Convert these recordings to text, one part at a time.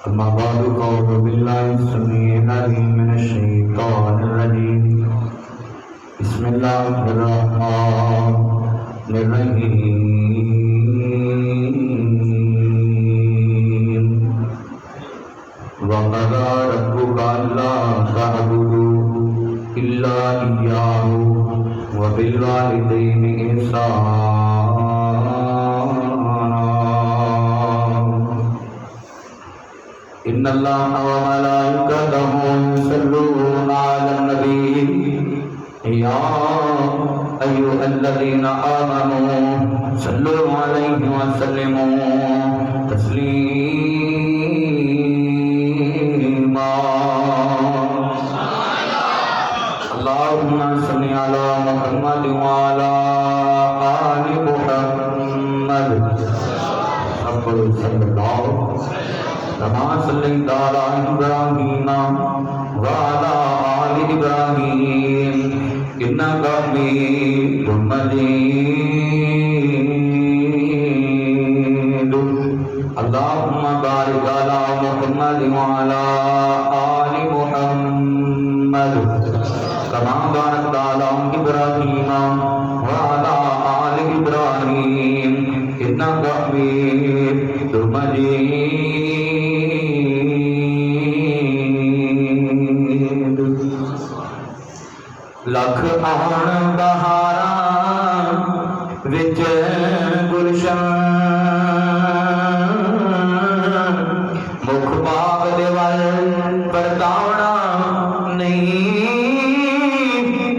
أما بعد فأعوذ بالله السميع العليم من الشيطان الرجيم بسم الله الرحمن الرحيم وقضى ربك ألا تعبدوا إلا إياه وبالوالدين إحسانا إن الله وملائكته يصلون على النبي يا أيها الذين آمنوا صلوا عليه وسلموا تسليما اللهم صل على محمد وعلى آل محمد صلى الله كما صليت على إبراهيم وعلى آل إبراهيم إنك حميد مجيد اللهم بارك على محمد وعلى آل محمد كما باركت على إبراهيم وعلى آل إبراهيم إنك حميد مجيد لکھ آن بہاراں وچ گلشن مکھ باغ دے ول پرتاونا نہیں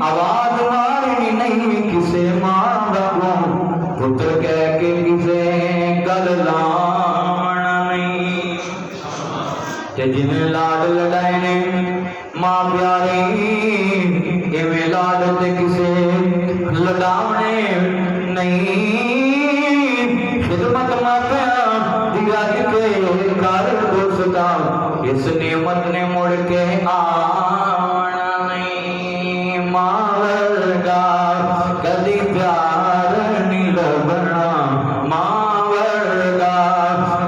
آواز مارنی نہیں کسے ماں دا پتر کہہ کے کسے گل لاونا نہیں تے جن لاڈ لڑائے نے ماں پیاری ایویں لاڈ تے کسے لڑاونے نہیں خدمت ماپیاں دیگر کے کر دوستا اس نعمت نے مڑ کے آنا نہیں ماں ورگا کدی پیار نہیں لبنا ماں ورگا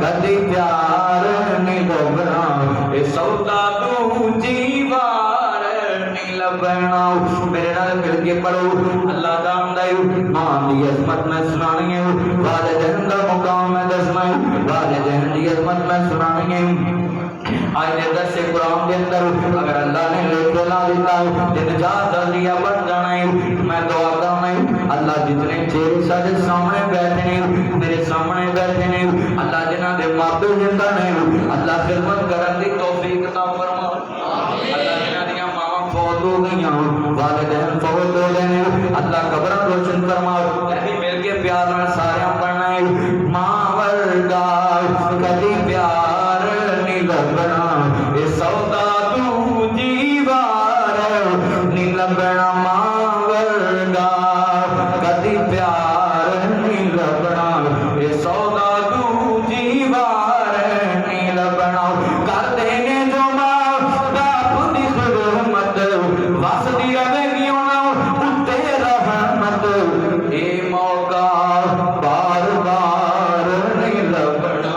کدی پیار نہیں لبنا اے سودا تو جیوار نہیں لبنا میرے نال مل کے پڑھو اللہ دا آمدائیو ماں دی عظمت میں سنانی ہے والدین دا مقام میں دسنا ہے والدین دی عظمت میں سنانی ہے آج دے درس قرآن دے اندر اگر اللہ نے لے کے لا دیتا ہے تے نجات دا ذریعہ بن جانا ہے میں دعا کرنا ہے اللہ جتنے چہرے سارے سامنے بیٹھے ہیں میرے سامنے بیٹھے ہیں اللہ جنہاں دے ماپے زندہ نے اللہ خدمت کرن دی توفیق عطا فرما اللہ جنہاں دی ماں فوت ہو گئیاں والدین فوت ہو گئے ہیں اللہ قبراں روشن فرما کبھی مل کے پیار نال سارے پڑھنا ہے ماں ورگا کبھی پیار نہیں لبنا اے سودا تو جیوار نہیں لبنا ماں ورگا کبھی پیار نہیں لبنا اے سودا تو جیوار نہیں لبنا کر دینے جو ماں دا خودی خدمت واسدی رہے گی اتے رحمت اے موقع بار بار نہیں لبنا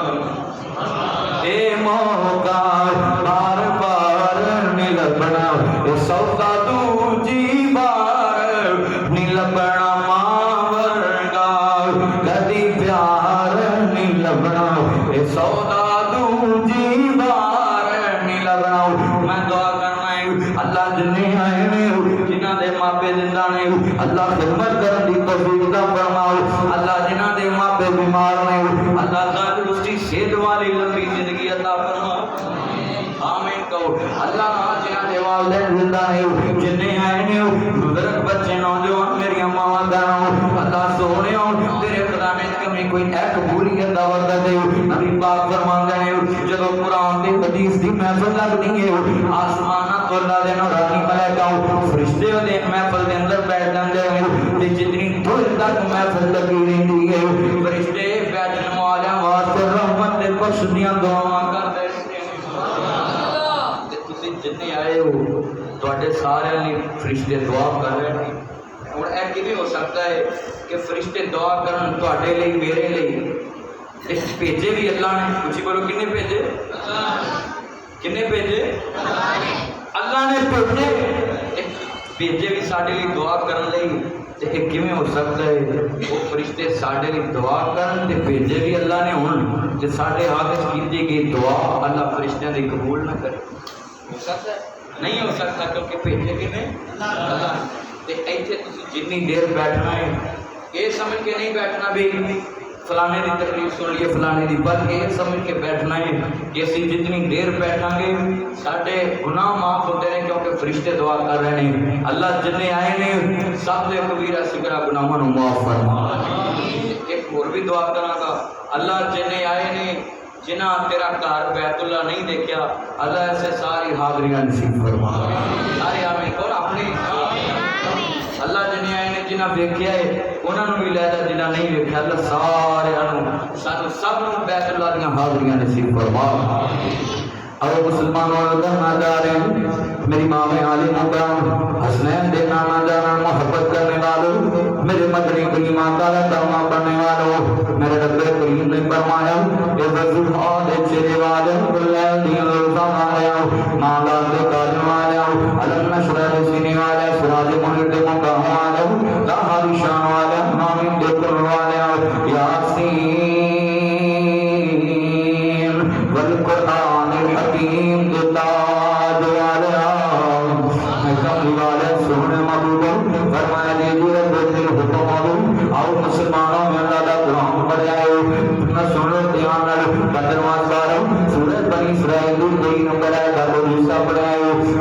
اے موقع بار بار نہیں لبنا اے سودا تو جیوار نہیں لبنا ماں ورگا کدی پیار نہیں لبنا اے سودا تو جیوار نہیں لبنا میں دعا کرنا ہے اللہ جنہیں آئے نے جنہاں دے ماپے زندہ نے اللہ خدمت کرن دی توفیق عطا فرماؤ اللہ جنہاں دے ماپے بیمار نے اللہ تندرستی صحت والی لمبی زندگی عطا فرماؤ آمین کہو اللہ جنہاں دے والدین زندہ نے جنہیں آئے نے بزرگ بچے نوجوان میری ماں بہنوں اللہ سونے تیرے خدا نے کمی کوئی ایک بری دعوت دے نبی پاک فرماندے نے جب قرآن دی حدیث دی محفل لگنی ہے آسمانہ تو اللہ دے نورانی ملائکہ فرشتے دے محفل دے اندر بیٹھ جاندے ہیں تے جتنی دور تک محفل لگی رہندی ہے فرشتے بیٹھن والے واسطے رحمت دے بخش دیاں دعاواں کردے رہندے ہیں تے تسی جتنے آئے ہو تواڈے سارے لئی فرشتے دعا کر رہے ہیں اور ایک بھی ہو سکتا ہے کہ فرشتے دعا کرن تواڈے لئی میرے لئی بھیجے بھی اللہ نے. کچھ بولو کنے بھیجے؟ اللہ. किन्ने भेजे? अल्लाह ने भेजे। भेजे भी साडे लिए दुआ करने लई, ते एक किवें हो सकता है वो फरिश्ते साडे लिए दुआ करन ते भेजे भी अल्लाह ने होण ते साडे हाथ च कीती गई दुआ अल्लाह फरिश्तियां दी कबूल ना करे? हो सकता है? नहीं हो सकता, क्योंकि भेजे किने? अल्लाह। ते इत्थे तुसीं जिन्नी देर बैठना है ये समझ के नहीं बैठना भी फलाने की तकलीफ सुन लिए फलाने की, बल्कि ये समझ के बैठना है कि असीं जितनी देर बैठांगे साडे गुनाह माफ होते हैं, क्योंकि फरिश्ते दुआ कर रहे हैं अल्लाह जिन्ने आए ने सब दे कबीरा सिगरा गुनाहां नूं माफ फरमा। एक होर भी दुआ करांगा, अल्लाह जिन्ने आए ने जिन्हां तेरा घर बैतुल्ला नहीं देखा अल्लाह ऐसे सारी हाजरियां नसीब फरमा। सारे आमीन कहो अपने। अल्लाह जिन्हें आए ने जिन्हें वेख्या है उन्होंने भी लैदा, जिन्हें नहीं वेख्या अल्लाह सारे सानू सब नूं बैतुल्ला दीयां हाजरियां नसीब फरमा। और मुसलमानों करना जा रहे हैं मेरी माँ में आली मुकाम हसनैन दे नाना जाना मोहब्बत करने वालों, मेरे मदनी की माता का दामा बनने वालों, मेरे रब्बे करीम ने फरमाया कि वज़ुहा दे चेहरे वाले कुल्लैल दी रोज़ा माया माँ बाप दे काजल वाले अलम नशरा दे सीने वाले सिराज मुनीर दे मुकाम वाले ताहारी शान वाले मामिन दे कुल वाले यासीन वल कुरान हकीम के ताज वाले कमली वाले सोने महबूब फरमाया दीजिए दिल हुक्म मालूम आओ मुसलमानों में अल्लाह का कुरान पढ़ जाए न सुनो ध्यान नाल बदरवाज बारो सूरत बनी इस्राइल कोई नंबर है का हिस्सा पढ़ाए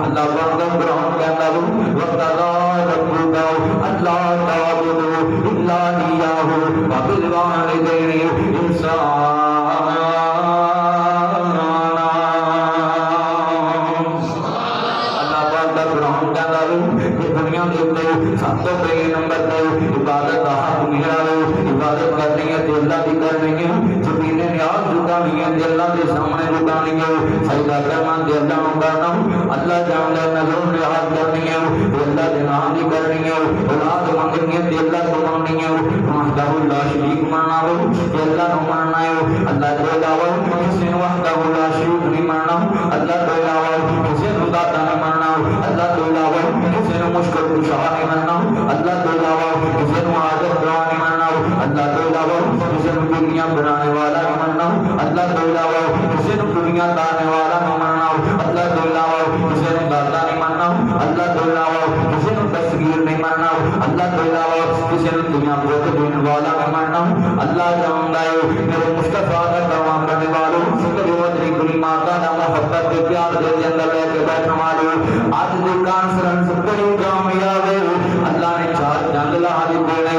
अल्लाह पाक का कुरान कहता है वक्तदा रब्बुका अल्लाह ताबुदु इल्ला इय्याहु व बिल वालिदैनि इंसान। सब तो पहले नंबर पर इबादत का हक मेरा लो, इबादत करनी है तो अल्लाह की करनी है, जमीने न्याज झुकानी है तो अल्लाह के सामने झुकानी है, सजदा करना तो अल्लाह को करना, अल्लाह जानता है नजर न्याज करनी है तो अल्लाह के नाम की करनी है, औलाद मंगनी है तो अल्लाह को मांगनी है, वहदहु ला शरीक मानना हो तो अल्लाह को मानना है, अल्लाह के अलावा किसी ने वहदहु ला शरीक नहीं मानना, अल्लाह के अलावा किसी ने दाता नहीं मानना, अल्लाह के अलावा किसी ने मुश्किल कुशा नहीं मानना, अल्लाह के अलावा किसी को आदत बनाने मानना, अल्लाह के अलावा किसी को दुनिया बनाने वाला नहीं मानना, अल्लाह के अलावा किसी को दुनिया लाने वाला नहीं मानना, अल्लाह के अलावा किसी को दाता नहीं मानना, अल्लाह के अलावा किसी को तस्वीर नहीं मानना, अल्लाह के अलावा किसी को दुनिया को देने वाला नहीं मानना। अल्लाह जानता है मेरे मुस्तफा का दावा करने वालों मेरी मदनी कुली माता का मोहब्बत के प्यार के अंदर लेके बैठने वालों आज की कॉन्फ्रेंस बड़ी कामयाब है। अल्लाह ने चार जंग लहा दी देने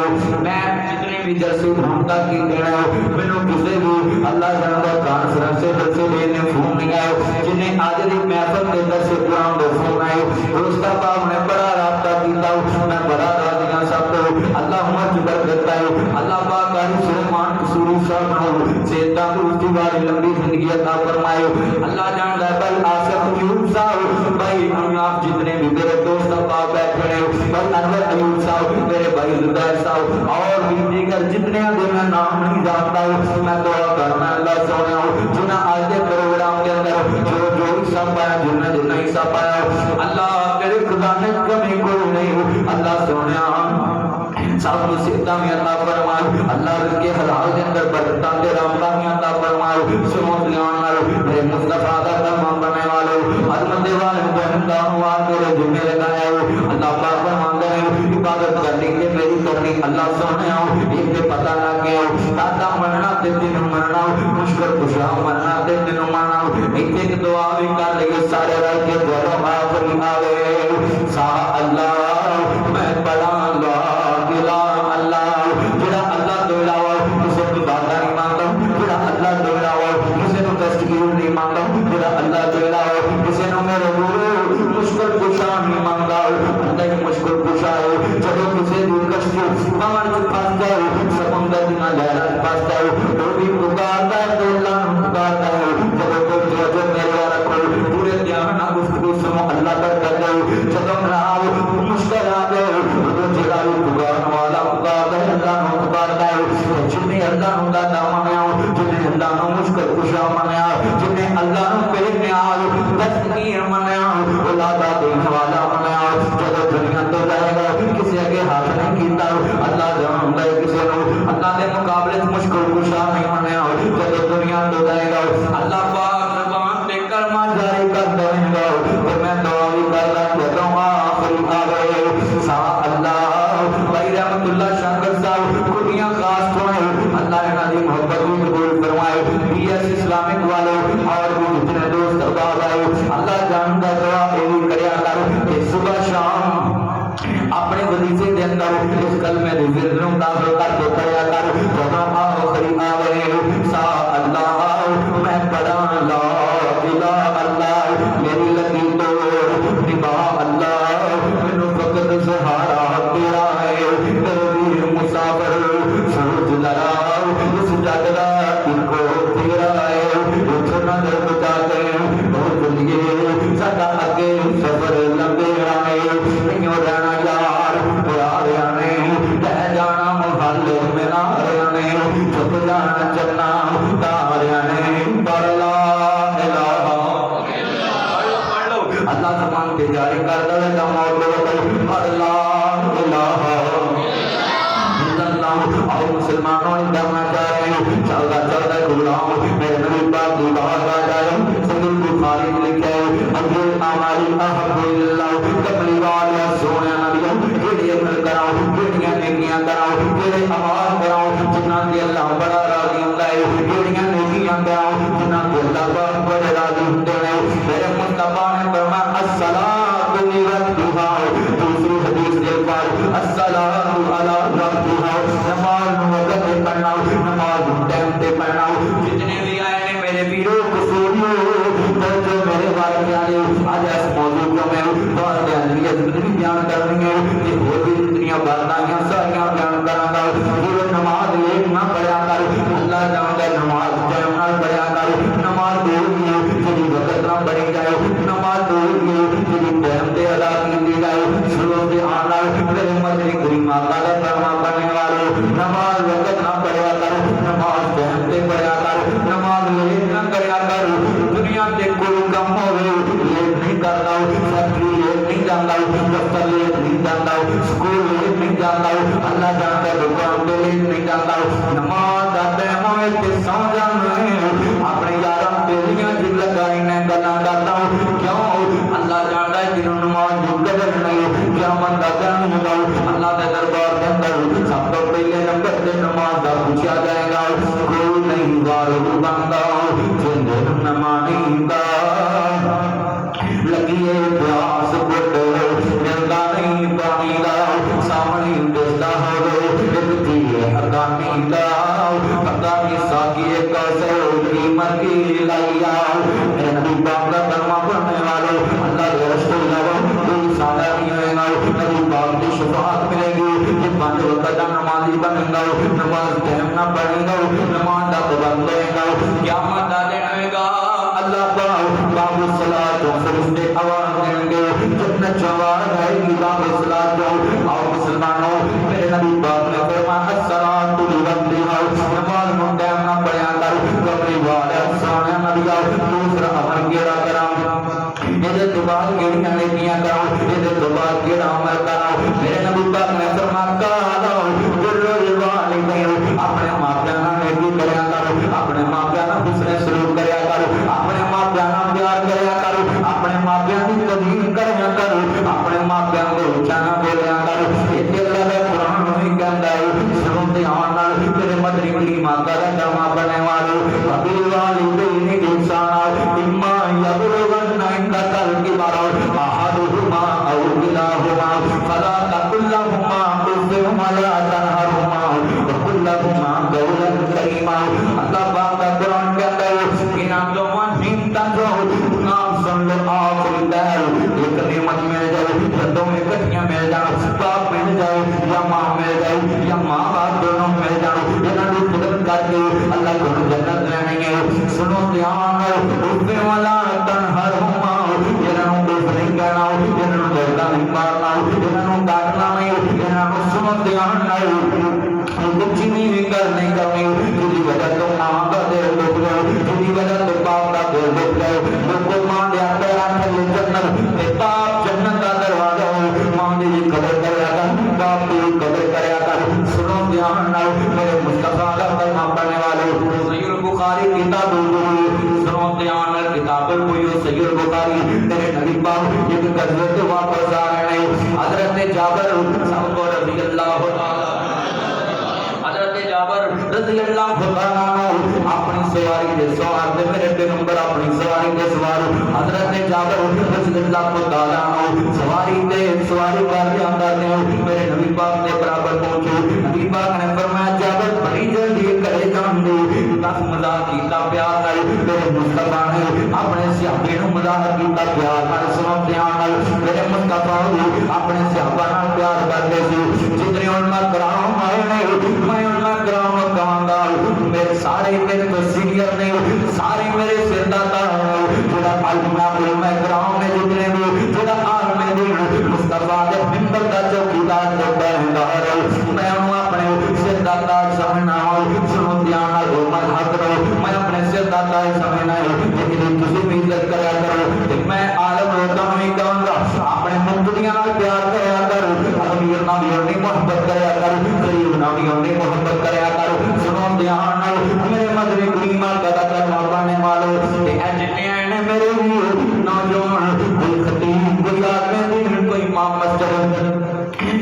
मैं जितने भी जलसे घूमता की देने मैनू किसी भी अल्लाह जानता कॉन्फ्रेंस से जलसे लेने फोन नहीं आए जिन्हें आज की महफिल के अंदर से कुरान दो फोन आए उसका बाप ने बड़ा रास्ता किया मैं बड़ा राजियां सब तो अल्लाह उमर जुबर करता है अल्लाह पाक कारी सुलेमान कसूरी साहब को सेता को उसकी वाली लंबी जिंदगी अता फरमाए। अल्लाह जानता है बल आसिफ यूब साहब भाई हम आप जितने भी मेरे दोस्त आप बैठे हैं बल अनवर अयूब साहब मेरे भाई जुबैर साहब और भी दीगर जितने भी मैं नाम नहीं जानता हूं मैं दुआ करना अल्लाह सोने जिन्हें आज के प्रोग्राम के अंदर जो जो हिस्सा पाया जिन्हें हिस्सा पाया अल्लाह तेरे खुदा ने कमी कोई नहीं अल्लाह सोने सब मुसीबतां में अल्लाह फरमाए अल्लाह के हलाल के अंदर बरकतां दे रहमतां में अल्लाह फरमाए सुनो ध्यान नाल मेरे मुस्तफा का कलमा बनने वाले अजमत वाले बंदा हुआ तेरे जिम्मे लगाया अल्लाह पाक फरमाते हैं इबादत करनी के मेरी करनी अल्लाह सोने एक पता लग गया दादा मरना ते दिन मरना मुश्किल खुशा मरना ते दिन मरना एक दुआ भी कर लिए सारे रल के दुआ आखिरी आवे सा अल्लाह मैं बड़ा मुश्किल खुशा منیا جنہیں اللہ نو بے نیاز دستگیر منیا اولادہ دینے والا منیا جب دنیا تو جائے گا کسی اگے ہاتھ نہیں کیتا اللہ جان دے کسی نو اللہ دے مقابلے مشکل کشا نہیں منیا جب دنیا تو جائے گا اللہ پاک زبان تے کلمہ جاری کر دے گا تو میں دعا بھی کر رہا جدوں آخری آگئے سا اللہ بھائی رحمت اللہ شنکر صاحب کھٹیاں خاص ہوئے اللہ نے نادی محبت بھی قبول فرمائے پی ایس اسلامک والے اور بھی جتنے دوست احباب آئے اللہ جانتا دعا ایوی کریا کر کہ صبح شام اپنے وظیفے کے اندر اس کلمے دے ورد داخل کر کے پڑھیا کر جدوں آخری آگئے سا اللہ میں پڑھا لا الہ اللہ میری لگی تو نبا اللہ مینوں فقط سہارا تیرا ہے تیری مسافر سوچ لگا اس جگہ کو تیرا ہے اٹھ نظر بچا کے بہت لیے سدا اگے سفر لمبے رہے نہیں رہنا یار پیاریاں نے رہ جانا محل میرا نے چھپ جانا چلنا تاریاں نے پڑھ لا الہ اللہ زمان کے جاری کر دے موت پڑھ لا الہ اور مسلمانوں کرنا چاہ رہے ہیں چلتا غلام میرے نبی پاک کی بات آ جائے صحیح بخاری میں لکھا ہے ابل اعمال احب اللہ کملی والے سونے نبی کیڑے عمل کراؤ کیڑیاں نیکیاں کراؤ کیڑے اعمال کراؤ جنہاں تے اللہ بڑا راضی ہوندا ہے کیڑیاں نیکیاں کراؤ جنہاں تے اللہ پاک بڑا راضی ہوندے ہیں میرے مصطفی نے فرمایا الصلاۃ لوقتها دوسری حدیث کے بعد الصلاۃ علی وقتها نماز وقت پہ پڑھنا نماز ٹائم پہ پڑھنا جتنے بھی آئے ہیں میرے پیروں قصوریوں جو میرے واقعہ نے آج اس موضوع کو میں بہت دھیان بھی بیان کرنی ہے کہ اور بھی جتنی باتیں ساریاں بیان کراں گا پھر نماز لیٹ نہ پڑھیا کر اللہ جانتا ہے نماز ٹائم نہ پڑھیا کر نماز دور جی وقت نہ پڑھی جائے نماز دور جی ٹائم تے ادا کی جائے شروع سے آنا میرے مدنی کریم آقا کا فرما پڑھنے والے نماز وقت نہ پڑھیا کر نماز ٹائم تے پڑھیا کر نماز لیٹ نہ کریا کر دنیا تے کوئی کم ہوے لیٹ نہیں کرنا فیکٹری لیٹ نہیں جانا دفتر لیٹ نہیں جانا اسکول لیٹ نہیں جانا اللہ جانتا ہے دکان تے لیٹ نہیں جانا نماز دا ٹائم ہوے تے سو جانا اپنے یاراں بیلیاں جی لگائی نے گلاں کردا کیوں اللہ جانتا ہے جنوں نماز جو قدر نہیں قیامت دا دن ہوگا اللہ دے دربار کے اندر سب تو پہلے نمبر تے نماز دا پوچھا جائے گا کوئی نہیں وارو بندہ جن نمانی دا لگیے پیاس بٹ ملدا نہیں پانی دا سامنے دسدا ہوے دتی ادانی دا ادانی ساکی کاسے قیمت کی لایا اے نبی پاک دا کلمہ پڑھنے والے اللہ کے رسول اللہ سارا نہیں ہوئے گا نبی پاک کی شفاعت ملے گی کہ پانچ وقت کا نمازی بنے گا نماز ٹائم نہ پڑھے گا نماز کا پابند رہے گا قیامت کا دن آئے گا اللہ پاک باب الصلاۃ و فرشتے آواز دیں گے جنت آواز آئے گی باب الصلاۃ اور مسلمانوں میرے نبی پاک نے فرمایا الصلاۃ لوقتها نماز کو ٹائم نہ پڑھیا کر کبھی والے سونے نبی دوسرا امر کیڑا کرا یہ تو بعد کیڑیاں نیکیاں کرو یہ تو بعد کیڑا عمل کرو میرے نبی پاک نے فرمایا اپنے ماں باپ نال نیکی کریا کرو اپنے ماں باپ نال حسن سلوک کریا کرو اپنے ماں باپ نال پیار کریا کرو اپنے ماں باپ کی تقدیر کریا کرو اپنے ماں باپ کو اونچا نہ بولیا کرو یہ اللہ کا قرآن نہیں کہندا ہے سنو دھیان نال میرے مدنی کریم آقا دا کلمہ پڑھنے والے ابھی والدین انسان اما یبلغن عندک الکبر احدهما او کلاهما فلا تقل لهما اف ولا تنهرهما وقل لهما قولا کریما اللہ پاک کا قرآن کہتا ہے کہ نام لو مہینتا جو نام سن لو آخری دہر ایک نعمت مل جائے جدوں میں کٹیاں مل جائے باپ مل جائے یا ماں مل جائے یا ماں باپ دونوں مل جائے انہاں نوں خدمت کر کے اللہ کو جنت لینی ہے سنو دھیان اف ولا تنهرهما انہاں نوں دوست نہیں کہنا انہاں نوں دھوکا نہیں مارنا انہاں نوں ڈانٹنا نہیں انہاں نوں سنو دھیان نہیں کچھ نہیں کرنی جس کی وجہ تو ماں کا دل دکھ گیا جس کی وجہ تو سنو دھیان نال کتاب البیوع صحیح البخاری میرے نبی پاک ایک غزوے سے واپس آ رہے ہیں حضرت جابر صاحب رضی اللہ تعالی حضرت جابر رضی اللہ تعالیٰ عنہ اپنی سواری دے سوار دے میرے پیغمبر اپنی سواری دے سوار حضرت جابر رضی اللہ تعالیٰ عنہ سواری کر کے اندر نے میرے نبی پاک کے برابر پہنچے نبی پاک نے فرمایا جابر بڑی جلدی کرے جان دے بس مزاح کیتا پیار نال میرے مصطفیٰ نے اپنے صحابے نو مزاح کیتا پیار نال سنو دھیان نال میرے مصطفیٰ اپنے صحابہ نال پیار کرتے سی جتنے علماء کرام آئے نے میں علماء کرام کہاں گا میرے سارے میرے تو سینئر نے سارے میرے سرداتا ہیں جڑا علماء کرام نے جتنے بھی جڑا عالم دین مصطفیٰ دے منبر دا چوکیدار تے پہرےدار میں انہوں اپنے سرداتا سمجھنا سنو دھیان نال میں حق رہو میں اپنے سرداتا سمجھنا لیکن تسی بھی عزت کریا کرو میں عالم ہوتا نہیں کہوں گا اپنے مقتدیاں نال پیار کریا کرو امیر نال بھی محبت کریا کرو غریب نال بھی محبت کریا کرو سنو دھیان نال میرے مدنی کریم کا کرنا پڑھنے والوں تے اجنے نے میرے نوجوان کوئی خطیب کوئی عالم دین کوئی امام مسجد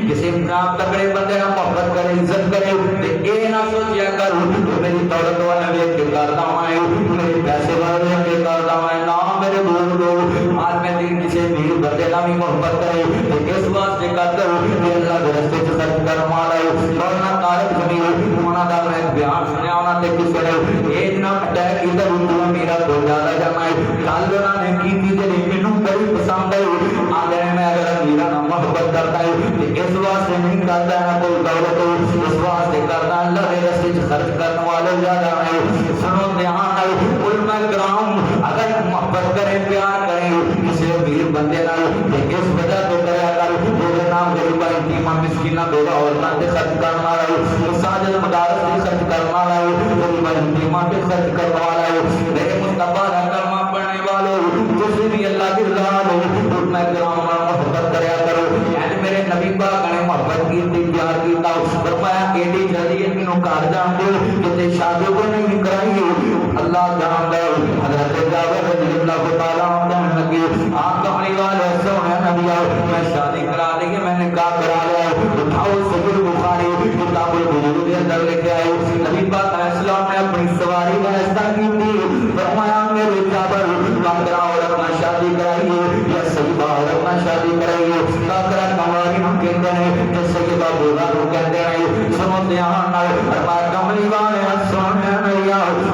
کسی تکڑے بندے نہ محبت کرے عزت کرے تے اے نہ سوچیا کرو میری دولت والا ویکھ کے کردا میں میرے پیسے والے ویکھ کے کردا میں نہ میرے بولو عالم دین کسی امیر بندے نہ بھی محبت کرے تے اس واسطے کردا کہ اللہ دے راستے چ خرچ کرن والا ہے مولانا طارق جمیل انہاں دا میں بیان سنیا انہاں تے کس نے اے جناب اٹیک ادھر ادھر میرا تو زیادہ جمع ہے کل انہاں نے کیتی تے مینوں بڑی پسند آئی آگے میں اگر میرا نہ محبت کرتا ہے اس واسطے نہیں کرتا ہے کوئی دولت اس واسطے کرتا اللہ کے راستے چ خرچ کرنے والے زیادہ ہیں سنو دھیان علماء کرام اگر محبت کریں پیار کریں کسی امیر بندے نال اس وجہ تو کریا کر میرے نام غریبا یتیما مسکینہ بیوہ عورتاں تے خرچ کرنے والا ہے مساجد مدارس تے خرچ کرنے والا ہے غریبا یتیما تے خرچ کرنے والا ہے میرے مصطفیٰ کا کلمہ پڑھنے والوں تسی بھی اللہ کی رضا لو علماء کرام محبت کریا کرو یعنی میرے نبی پاک نے محبت کی پیار کیتا فرمایا ایڈی جلدی انہوں گھر جان دو کہ شادی کو نہیں کرائی اللہ جان دے حضرت جابر رضی اللہ تعالیٰ عنہ لگے آپ کملی والے سونے نبی میں شادی کرا لی میں نکاح کرا لیا اٹھاؤ صحیح بخاری کتاب البیوع کے اندر لے کے آئے نبی پاک علیہ السلام نے اپنی سواری کا ایسا کی تھی فرمایا میرے جابر کاکرا اور اپنا شادی کرائیے یا صحیبہ اور اپنا شادی کرائیے کاکرا کماری ہم کہتے ہیں کہ صحیبہ بولا رو کہتے ہیں سنو دھیان فرمایا کملی والے سونے نبی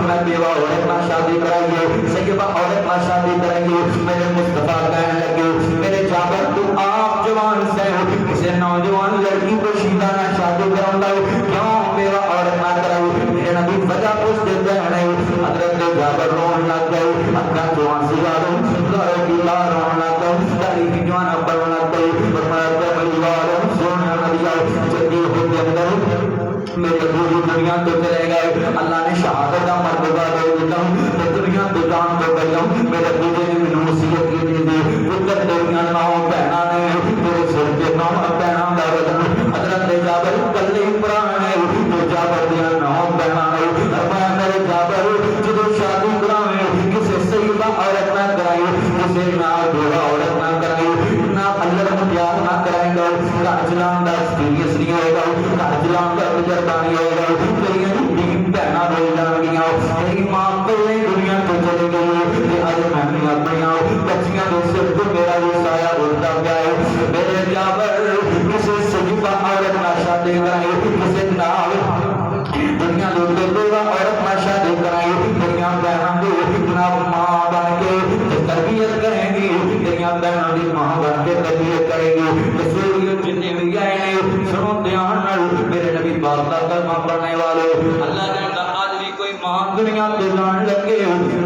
میں بیوہ اور اپنا شادی کرائیے صحیبہ اور اپنا شادی کرائیے میرے مصطفیٰ کہنے لگے میرے جابر تو آپ جوان سے کسی نوجوان لڑکی کو شیدہ نہ شادی کراؤں گا کیوں بیوہ اور اپنا کرائی میرے نبی وجہ پوچھ دیتے ہیں حضرت جابر رون لگ گئے اکھا جوان سیاروں سنگاروں کی لاروں لگ گئے داری کی جوان ابر لگ گئے فرمایا کملی والے سونے نبی جدی ہوتے اندر میرے پوری دنیا تو چلے گئے اللہ نے شہادت کا مرتبہ دے دیتا ہوں دنیا تو جان تو گئی ہوں میرے پوجے نے میں نصیحت کی دی پتر دنیا ناؤ بہنا نے میرے سر کے نام بہنا دا وزن حضرت جابر کلے پرانے تو جابر دیا ناؤ بہنا نے فرمایا میرے جابر جدو شادی کراویں کسی صحیبہ عورت نہ کرائی کسی نہ بوڑھا عورت نہ کرائی نہ اللہ کو پیار نہ کرائیں گا گھر چلان دا ایکسپیرینس نہیں ہوئے گا گھر چلان دا تجربہ نہیں ہوئے گا میری دین بہنا روئی جان گیا میری ماں پہلے دنیا تو چلے گئی کہ آج میں نے اپنی بچیاں دو سر تو میرا وہ سایہ اڑتا گیا ہے میرے جابر کسی صحیبہ عورت نہ شادی کرائی کسی نہ دنیا دو بیوہ عورت نہ شادی کرائی دنیا بہنا دو اتنا ماں بن کے تربیت کریں گی دنیا بہنا دی ماں بن کے تربیت کریں گی رسولیت جنہیں بھی آئے ہیں سنو دھیان میرے نبی پاک کا کلمہ پڑھنے والے اللہ جانتا آج بھی کوئی ماں دنیا تو جان لگے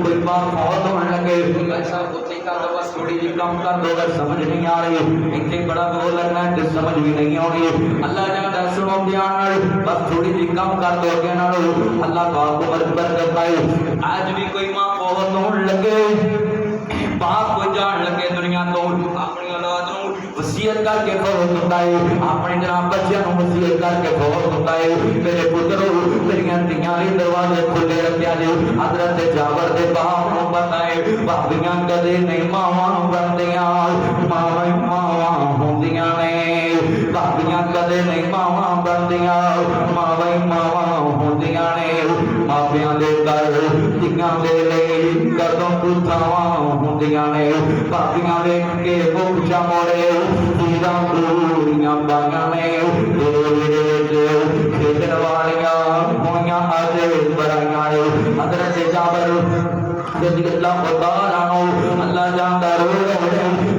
کوئی باپ بہت ہونے لگے ایسا ہوتی کا تو بس تھوڑی جی کم کر دو اگر سمجھ نہیں آ رہی اتنی بڑا وہ لگنا ہے کہ سمجھ بھی نہیں آ رہی اللہ جانتا سنو دھیان بس تھوڑی جی کم کر دو کہ نہ اللہ پاک کو برکت کرتا ہے آج بھی کوئی ماں بہت ہونے لگے باپ کو جان لگے دنیا تو اپنی اولاد نو वसीयत करके फौत होता है, अपने जनाब बच्चों को वसीयत करके फौत होता है। मेरे पुत्रों मेरिया धियां ने दरवाजे खुले रखा जो। हजरत जाबर के बाप को पता है भाभियां कदे नहीं मावां बनदियां, मावां ही मावां होंदियां ने। भाभियां कदे नहीं मावां बनदियां, मावां ही मावां होंदियां ने। मापियां दे घर धियां दे लई कदों कुथावां होंदियां ने। भाभियां वेख के मुख चा मोड़े हीरां पूरियां पाइयां ने। खेडण वालियां होइयां अज बड़ाइयां ने। हजरत जाबर अल्लाह जानदा रो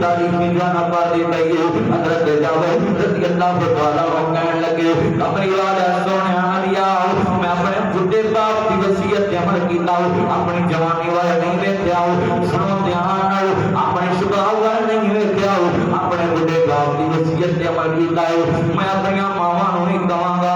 तारीफ जाना पाती पई। हजरत जाबर रज़ी अल्लाह तआला कहने लगे कमली वाला सोहणिया नबिया मैं अपने बुढ़े बाप की वसीयत ते अमल कीता, अपनी जवानी वाले नहीं वेख्या। सुनो ध्यान नाल अपने सुभाव वाले नहीं वेख्या, अपने बुढ़े बाप की वसीयत ते अमल कीता है। मैं अपनी मावां नूं ही कहांगा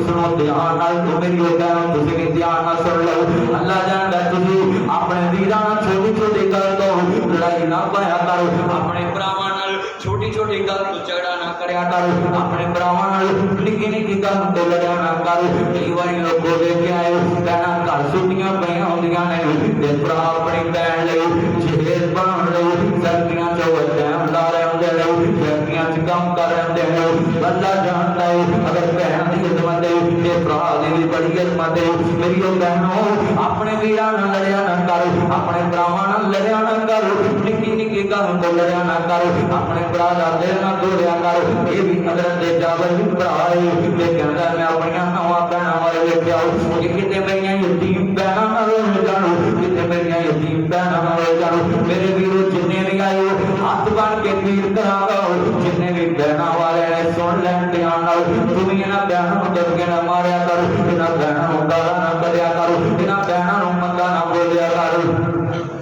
सुनो ध्यान नाल, तू मेरी कहना तुसीं भी ध्यान नाल सुन लो। अल्लाह जानदा तुसीं अपने वीरां नाल छोटी छोटी गल तो लड़ाई ना पाया करो, अपने भरावां नाल छोटी छोटी गल तो झगड़ा ना करया करो, अपने भरावां नाल निक्की निक्की गल तो लड़या ना करो। कई बार लोगों देखे आए भैणां घर सुत्तियां पईयां होंदियां ने ते भरा अपनी भैण लई जहेज बनाउण लई सर्दियां च टाइम ला रहे होंदे ने, सर्दियां च काम कर रहे होंदे ने। अल्लाह जानदा है अगर भैण दी खिदमत है ते भरा दी भी बड़ी खिदमत है। मेरी बहनों अपने वीरां नाल लड़या ना करो, अपने भरावां नाल लड़या ना करो, निक्की निक्की गल तो लड़या ना करो, अपने भरा दा दिल ना तोड़या करो। ये भी हजरत जाबर भी भरा है ते कहंदा मैं अपनी नौवां भैणां वाले वेख्या कि किते मेरियां यतीम भैणां नाल जाणो, किते मेरियां यतीम भैणां नाल जाणो। मेरे वीरों जिन्ने भी आए हाथ बन के पीर करांगा, जिन्ने भी भैणां वाले ने सुन लैण ध्यान नाल तुम इन्हां भैणां नूं दबके ना मारिया करो, इन्हां भैणां नूं गालां ना कढिया करो, इन्हां भैणां नूं मंदा ना बोलिया करो,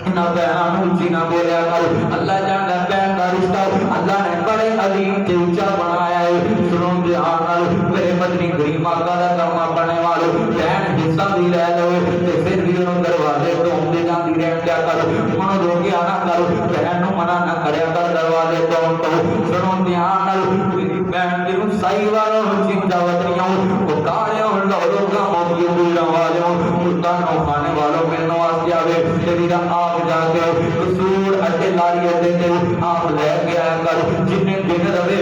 इन्हां भैणां नूं उच्ची ना बोलिया करो। अल्लाह जानदा भैण दा रिश्ता अल्लाह ने बड़े अजीम ते ऊंचा बनाया है। सुनो ध्यान नाल मेरे मदनी गरीब आका दा कलमा पढ़ने वालों भैण हिस्सा भी ले लो ते फिर भी उन्होंने दरवाजे तोड़ते जाती रहन क्या करो, मनो रोकिया ना करो, भैण नूं मना ना करया कर दरवाजे तोड़ तो। सुनो ध्यान नाल भैण दी साई वालों चिंता वतनियों पुकारियों लोगा मोतियों बुला वालों मुद्दा नौ खाने वालों मिलने वास्ते आवे तेरी आप जाके कसूर अड्डे लारी अड्डे ते आप ले गया कर, जिन्हें दिन रवे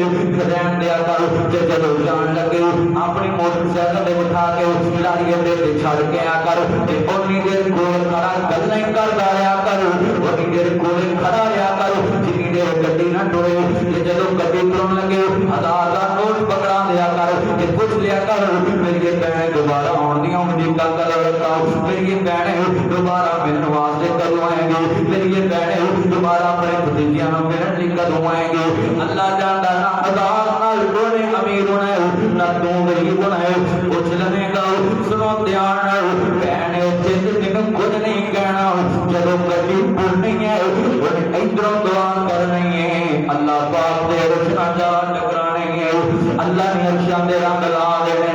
रहन दिया कर ते जदों जान लगे अपनी मोटरसाइकिल ते उठा के लारी अड्डे ते छड़ के आ कर ते ओनी देर कोल खड़ा गल्लां ही करदा रहा कर, ओनी देर कोल खड़ा रहा कर जिन्नी देर गड्डी ना टुरे ते जदों गड्डी टुरन लगे 1000 दा नोट पकड़ा दिया कर ते पुछ लिया कर मेरी भैण दोबारा आउण दी उम्मीदां कर रखाओ, मेरी भैण दोबारा मिलने वास्ते कदों आएगी, मेरी भैण दोबारा अपने भतीजियां नूं मिलण लई कदों आएगी। अल्लाह जानदा ना अदाब नाल कोने अमीर होना है ना तू गरीब होना है, पुछ लवेगा। सुनो ध्यान नाल भैण उत्थे तेनूं कुछ नहीं कहना, जदों गड्डी पुरनी है उन्हें इधरों दुआ करनी है, अल्लाह पाक दे रचना जा टकराने है, अल्लाह ने अर्शां दे रंग ला देने।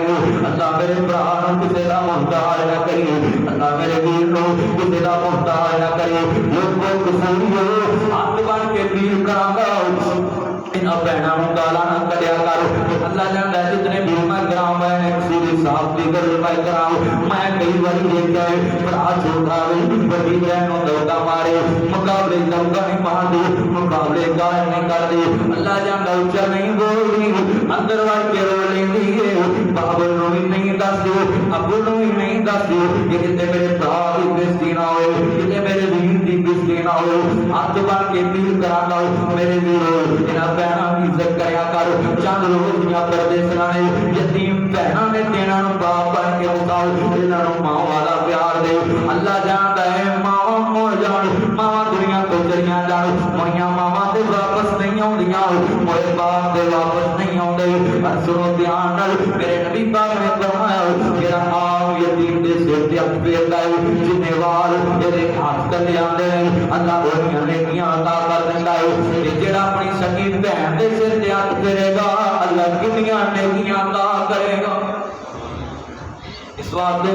अल्लाह मेरे भरा नूं किसे दा मुहताज ना करिए, अल्लाह मेरे वीर नूं किसे दा मुहताज ना करिए। लोगों कसूरियो हाथ बन के पीर करांगा इन्हां भैणां नूं गालां ना कढिया करो। अल्लाह जानदा जितने भी मैं ग्राम है सीधी साफ दी गल मैं कराऊं, मैं कई बारी देखा है भरा छोटा वे बड़ी बहन नूं दौड़ा मारे मुकाबले दौड़ा नहीं मारदी, मुकाबले गाल नहीं करदी। अल्लाह जानदा उच्चा नहीं बोलदी अंदर वड़ के रो लैंदी है, बाबल नूं भी नहीं दसदी, अब्बू नूं भी नहीं दसदी कि किते मेरे भरा दी बेइज्जती ना होए, किते मेरे वीर दी बेइज्जती ना होए। हाथ बन के पीर करांगा मेरे वीरो इन्हां भैणां दी इज्जत करया करो। चंद रोज दियां परदेसां ने यतीम भैणां ने देना नूं बाप बन के उताओ, इन्हां नूं मां वाला प्यार दे। अल्लाह जानदा है मावां हो जाण मावां दुनिया तो चलियां जाण, मोइयां मावां ते वापस नहीं आउंदियां, मोए बाप ते वापस नहीं आउंदे। पर सुनो ध्यान नाल मेरे नबी पाक ने फरमाया जेड़ा आप यतीम दे सिर ते हत्थ फेरदा है जिन्ने वाल इहदे हत्थ थल्ले आंदे ने अल्लाह ओहदियां नेकियां अता कर दिंदा है, ते जेड़ा अपनी सगी भैण दे सिर ते हत्थ फेरेगा अल्लाह कितनियां नेकियां अता करेगा। इस स्वादो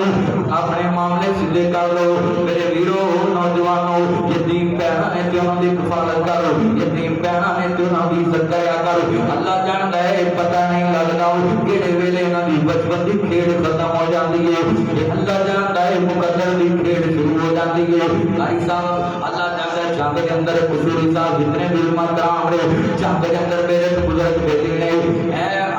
अपने मामले सीधे कर लो मेरे वीरो नौजवानों यतीम भैनों ने ते उन्हां दी हिफाजत करो यतीम भैनों ने ते उन्हां दी इज्जत करया करो अल्लाह जानदा है पता नहीं लगदा किहड़े वेले इन्हां दी बचपन दी खेड खत्म हो जाती है अल्लाह जानदा है मुकद्दर दी खेड शुरू हो जाती है भाई साहब अल्लाह जानदा है जंग के अंदर कसूरी साहब जितने भी उलमा कराम ने जंग के अंदर मेरे बुजुर्ग बेटे ने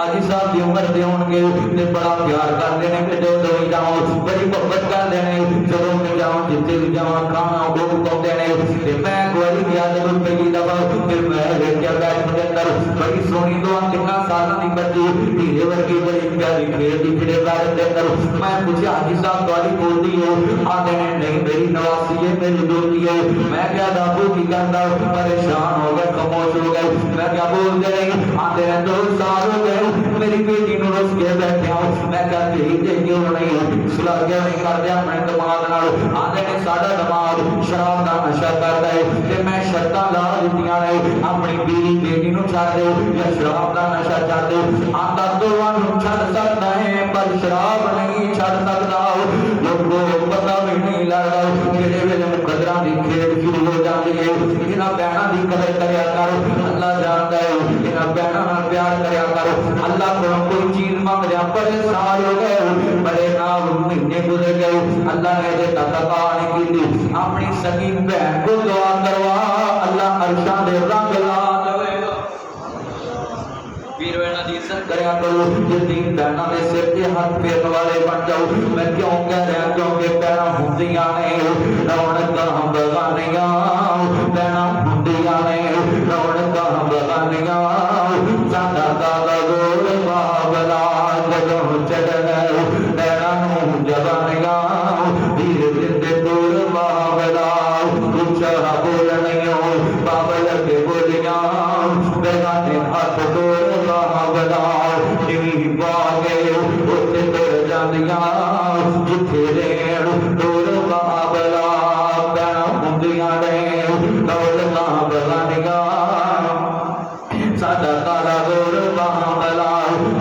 आजी साहब की उम्र दे होंगे ते बड़ा प्यार करते हैं कि जो दवाई जाओ बड़ी मोहब्बत करते हैं जदों मैं जाऊं जिथे भी जाऊं खाना वो पकाते हैं ते मैं गोली गया जब पहली दफा फिर मैं देखा बैठ के अंदर बड़ी सोहनी दो कितना साल की बच्ची हीरे वर्गी बड़ी प्यारी खेलती फिरे बैठ के अंदर मैं पूछा हाजी साहब गाली बोलती हो आते ने नहीं मेरी नवासी है मेरी दोस्ती है मैं क्या बाबू की कहता परेशान हो गए खामोश हो गए मैं क्या बोलते नहीं आते हैं 2 साल हो गए मेरी बेटी नु रोस के बैठे हूं मैं कहती ही क्यों नहीं सुलह क्यों नहीं करदे अपने दिमाग नाल आंदे ने साडा दिमाग शराब दा नशा करदा है ते मैं शर्तां ला दित्तियां ने अपनी बीवी बेटी नु छड़ दे या शराब दा नशा छड़ दे आंदा दोवां नु छड़ सकदा है पर शराब नहीं छड़ सकदा लोगों पता भी नहीं लगदा किहड़े वेले मुकद्दरां दी खेड शुरू हो जाती है इन्हां भैणां दी कदर करया करो अल्लाह जानदा है इन्हां भैणां नाल प्यार करया करो अल्लाह को कोई चीज मांग लिया बड़े साल हो गए बड़े नाम महीने गुजर गए अल्लाह ने जे तका नहीं की अपनी सगी बहन को दुआ करवा अल्लाह अर्शां दे रंग ला देवेगा वीरो इन्हां दी इज्जत करया करो यतीम बहनां दे सिर ते हाथ फेरन वाले बन जाओ मैं क्यों कह रहा क्योंकि भैणां हुंदियां ने रौनकां बगानियां भैणां हुंदियां ने रौनकां बगानियां साडा काला गोल बाबला जदों चढ़ना पैरां नूं जवानियां वीर जिंदे दूर बाबला उच्चा बोलनियो बाबल के बोलियां बेगाने हाथ तोड़ बाबला टीवी बागे उत्ते तुर जांदियां जिथे रेण दूर बाबला पैरां हुंदियां ने दौलतां बगानियां साडा काला गोर बाबला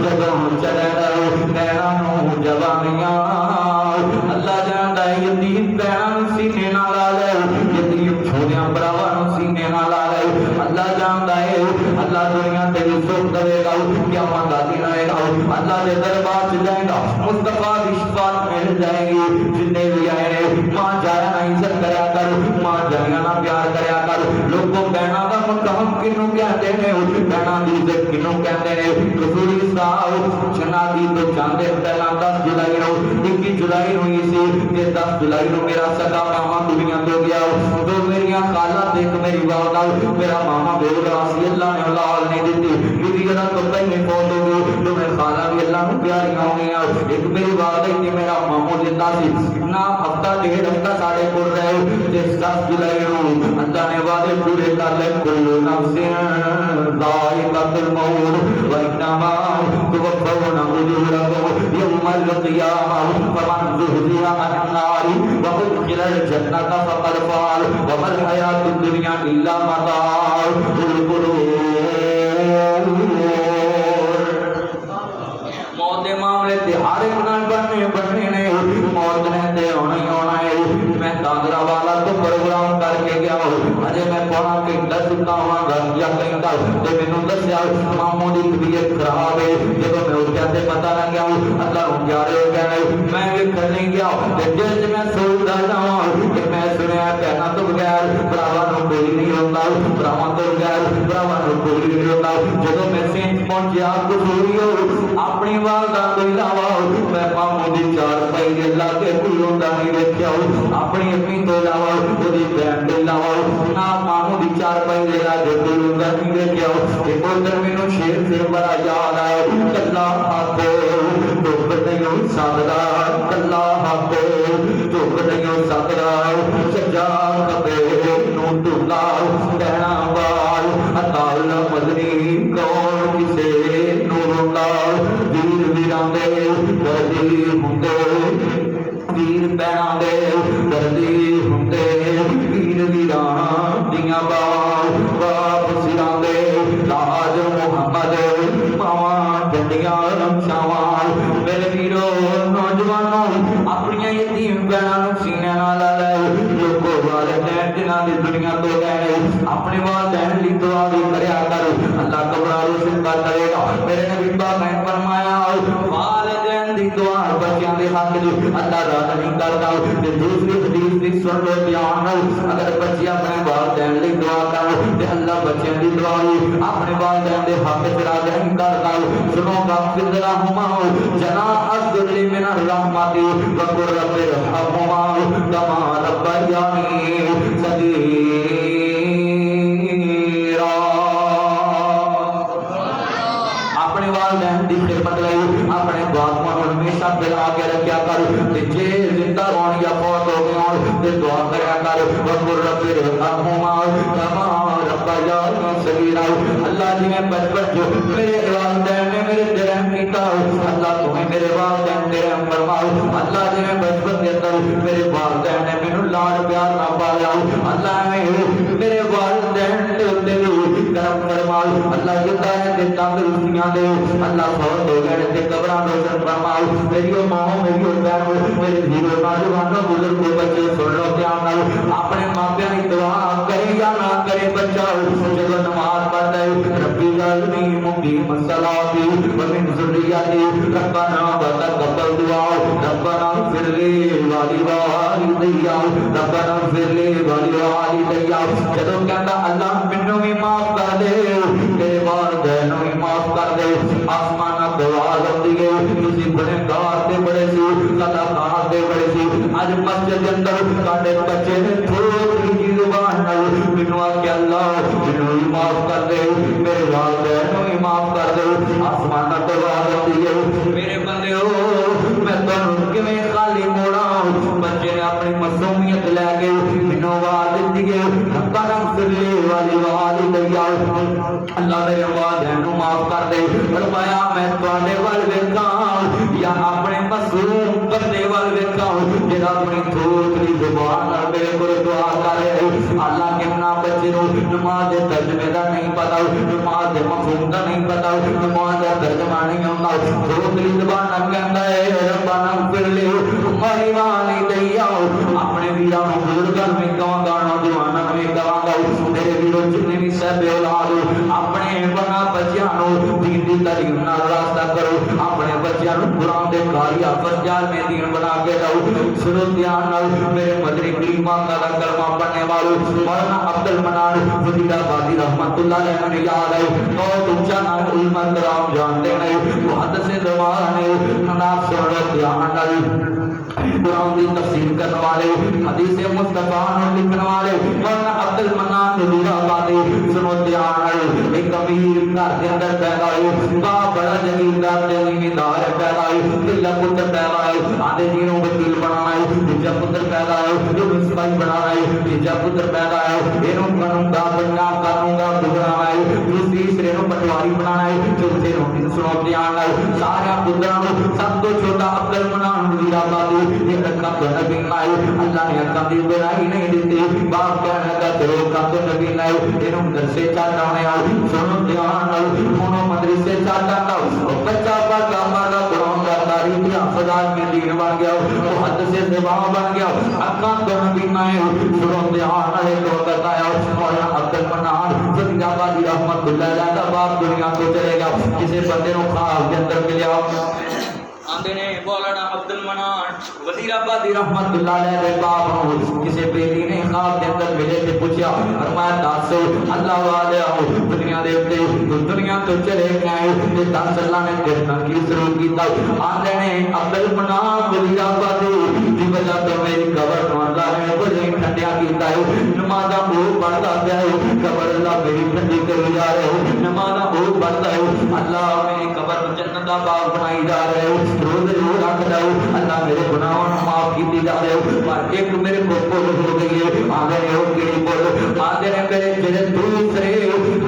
जदों चढ़ना पैरां नूं जवानियां अल्लाह जानदा है यतीम भैणां सीने नाल ला ले यतीम छोरियां भरावां नूं सीने नाल ला ले अल्लाह जानदा है अल्लाह दुनिया ते सुख देवेगा क़यामत दा दिन आएगा अल्लाह दे दरबार च जाएगा मुस्तफा दी शफाअत मिल जाएगी जिन्ने भी आए ने मां जाया ना इज्जत करया कर मां जाया ना प्यार करया कर लोगों भैणां दा मकाम किन्नू कहते ने भैणां दी इज्जत किन्नू कहते ने कसूरी साहब शनादी तो चांदे पहला 10 जुलाई नु 21 जुलाई हुई सी ते 10 जुलाई नु मेरा सगा मामा दुनिया तो गया दो मेरियां खाला ते एक मेरी वालदा मेरा मामा बोल रहा सी अल्लाह ने औलाद नहीं दी मेरी जरा तो पहले फोन हो गई तो मैं खाला भी अल्लाह नु प्यारियां हो गईयां एक मेरी वालदा ते मेरा मामू जिंदा सी ना हफ्ता डेढ़ हफ्ता साडे कोल रहे ते 10 जुलाई नु अल्लाह ने वादे पूरे कर ले कुल्लु नफ्सिन जाइकातुल मौत व इन्नमा तुवफ़्फ़ौना उजूरकुम यौमल क़ियामह फमन ज़ुहज़िहा अनिन नारि व उदख़िलल जन्नत फ़क़द फ़ाज़ व मल हयातुद दुनिया इल्ला मताउल गुरूर मौत के मामले ते हर एक नाल बनने ने मौत ने ते होना ही होना है मैं कांगड़ा वाला तो प्रोग्राम करके गया अजे मैं पौना घंटा सुता हुआ घर या घंटा तो मैनू दस्या मामू की तबीयत खराब है जब मैं उठा तो पता लग गया अल्लाह प्यारे हो गए मैं वेखण नहीं गया जिस मैं सोचता जावा कि मैं सुनिया कहना तो बगैर भरावां नूं कोई नहीं होता भरावां तो बगैर भरावां नूं कोई नहीं होता जब मैं सेंट पहुंचा कसूरी अपनी वालदा तो इलावा मैं मामू की 4 पाई के लागे कोई होंदा नहीं वेख्या अपनी अम्मी तो इलावा ओदी बहन तो इलावा ना मामू की 4 पाई के लागे कोई होंदा नहीं वेख्या एक उधर मैनू शेर फिर बड़ा याद आया कल्ला हाथे धुप नहीं हो सकदा कल्ला हाथे धुप नहीं हो सकदा सजा खबे नू ढूंढा कहना वाल अकाल मदनी कौन किसे नू रोंदा वीर वीरां दे करदी हुंदे वीर भैणां दे करदी हुंदे वीर वीरां दियां बाप सिरां दे ताज मुहम्मद मावां झंडियां रमशावां मेरे वीरो नौजवानों دنیا تو گئے اپنے والدین لی دعا بھی کریا کرو اللہ قبر روشن کر کرے گا میرے نبی پاک نے فرمایا والدین دی دعا بچیاں دے حق دی اللہ رد نہیں کرتا تے دوسری حدیث دی سن لو دھیان نال اگر بچے اپنے والدین لی دعا کرو تے اللہ بچیاں دی دعا اپنے والدین دے حق وچ رد نہیں کرتا سنو گا فضلہما جناح الذل من الرحمت وقل رب ارحمهما كما ربياني صغيرا اپنے والدین دی خدمت لئی اپنے باپ کو ہمیشہ دلا کے رکھیا کر تے جے زندہ ہون یا فوت ہو گئے ہون تے دعا کریا کر وقل رب ارحمهما كما ربياني صغيرا اللہ جی میں بچپن جو میرے والدین نے میرے رحم کیتا اللہ تمہیں میرے والدین دے رحم فرماؤ اللہ جی میں بچپن کے اندر میرے والدین نے مینوں لاڈ پیار نہ پایا اللہ میرے والدین دے اوتے کرم فرماؤ اللہ جدا ہے تے تندرستیاں دے اللہ فوت ہو گئے تے قبراں روشن فرماؤ میری ماں میری بہن میرے دھیرو نوجوانوں بزرگوں بچے سن لو دھیان نال اپنے ماں باپ کی دعا کرے یا نہ کرے بچہ جب نماز پڑھتا ہے ربی جعلنی مقیم الصلاۃ ومن ذریتی ربنا وتقبل دعاء ربنا اغفر لي ولوالدي ربنا اغفر لي ولوالدي جدوں کہندا اللہ مینوں بھی معاف کر دے میرے والدین نوں بھی معاف کر دے آسمان دعا ہوندی ہے تسی بڑے گار تے بڑے سی خطا کار تے بڑے سی اج مسجد کے اندر ساڈے بچے نے تھوڑی جی زبان نال مینوں کہ اللہ مینوں بھی معاف کر دے میرے والدین نوں بھی معاف کر دے آسمان دعا ہوندی ہے میرے بندیو میں تانوں کیویں خالی موڑاں بچے نے اپنی معصومیت لے کے مینوں آواز دتی ہے ربنا اغفر لي ولوالدي اللہ میرے والدین نوں معاف کر دے فرمایا میں تواڈے ول ویکھاں یا اپنے معصوم بندے ول ویکھاں جڑا اپنی تھوڑی زبان نال میرے کول دعا کرے اللہ کتنا بچے نوں نماز دے ترجمے دا نہیں پتہ نماز دے مفہوم دا نہیں پتہ نماز دا ترجمہ نہیں آندا تھوڑی زبان نال کہندا ہے ربنا اغفر لي ولوالدي اپنے ویراں نوں بزرگاں نوں کہاں گا نوجواناں نوں کہاں گا میرے ویرو جتنے بھی صاحب اولاد اپنے بنا بچیاں نوں دین دی تعلیم نال راستہ کرو اپنے بچیاں نوں قرآن دے قاری حافظ جال میں دین بنا کے دو سنو دھیان نال میرے مدری کلمہ کا کلمہ پڑھنے والو مولانا عبد المنان وزیر آبادی رحمت اللہ علیہ نے یاد ہے بہت اونچا نام علماء کرام جانتے ہیں محدث زمان ہے نام سنو دھیان نال قرآن کی تفسیر کرنے والے حدیث مصطفیٰ نو لکھنے والے مولانا عبد المنان وزیر آبادی سنو دھیان نال ایک امیر گھر دے اندر پیدا ہوئے باپ بڑا زمیندار تے زمیندار پیدا ہوئے تیجا پتر پیدا ہوئے آدھے جنوں وکیل بنانا ہے تیجا پتر پیدا ہوئے جو سپاہی بنانا ہے تیجا پتر پیدا ہے اینوں قانون دا بننا قانون دا بنانا ہے تیسرے نوں پٹواری بنانا ہے چوتھے نوں سنو دھیان نال سارے پتراں نوں سب تو چھوٹا عبد المنان وزیر آبادی یہ رکھا تو نبی آئے اللہ نے اکھاں دی بنائی نہیں دیتی باپ کہنے لگا چلو کا تو نبی آئے اینوں مدرسے چاٹانے آؤ سنو دھیان نال انہوں مدرسے چاٹانا بچہ پاکا مانا قرآن کا تاریخ حافظان میں دین بن گیا محدث زبان بن گیا اکھاں تو نبی آئے سنو دھیان نال ایک وقت آیا مولانا عبد المنان وزیر آبادی رحمت اللہ علیہ کا باپ دنیا کو چلے گیا کسی بندے نوں خواب کے اندر ملیا آندے نے مولانا عبد المنان وزیر آبادی رحمت اللہ علیہ کے باپ نوں کسی بیٹی نے خواب کے اندر ملے تے پوچھا فرمایا دس اللہ والے دنیا دے اوتے دنیا تو چلے گئے تے دس اللہ نے کرنا کی شروع کیتا آندے نے عبد المنان وزیر آبادی دی وجہ تو میری قبر نوں اللہ نے بڑی ٹھنڈیا کیتا ہے نمازاں وہ پڑھدا پیا ہے قبر اللہ میری ٹھنڈی کری جا رہے ہو نمازاں وہ پڑھدا ہے اللہ میری قبر جنت دا باغ بنائی جا رہے ہو روز روز رکھ دو اللہ میرے گناہوں کو معاف کیتی جا رہے ہو پر ایک میرے کو بول ہو گئی ہے آگے نے ہو کیڑی بول آگے نے میرے جڑے دوسرے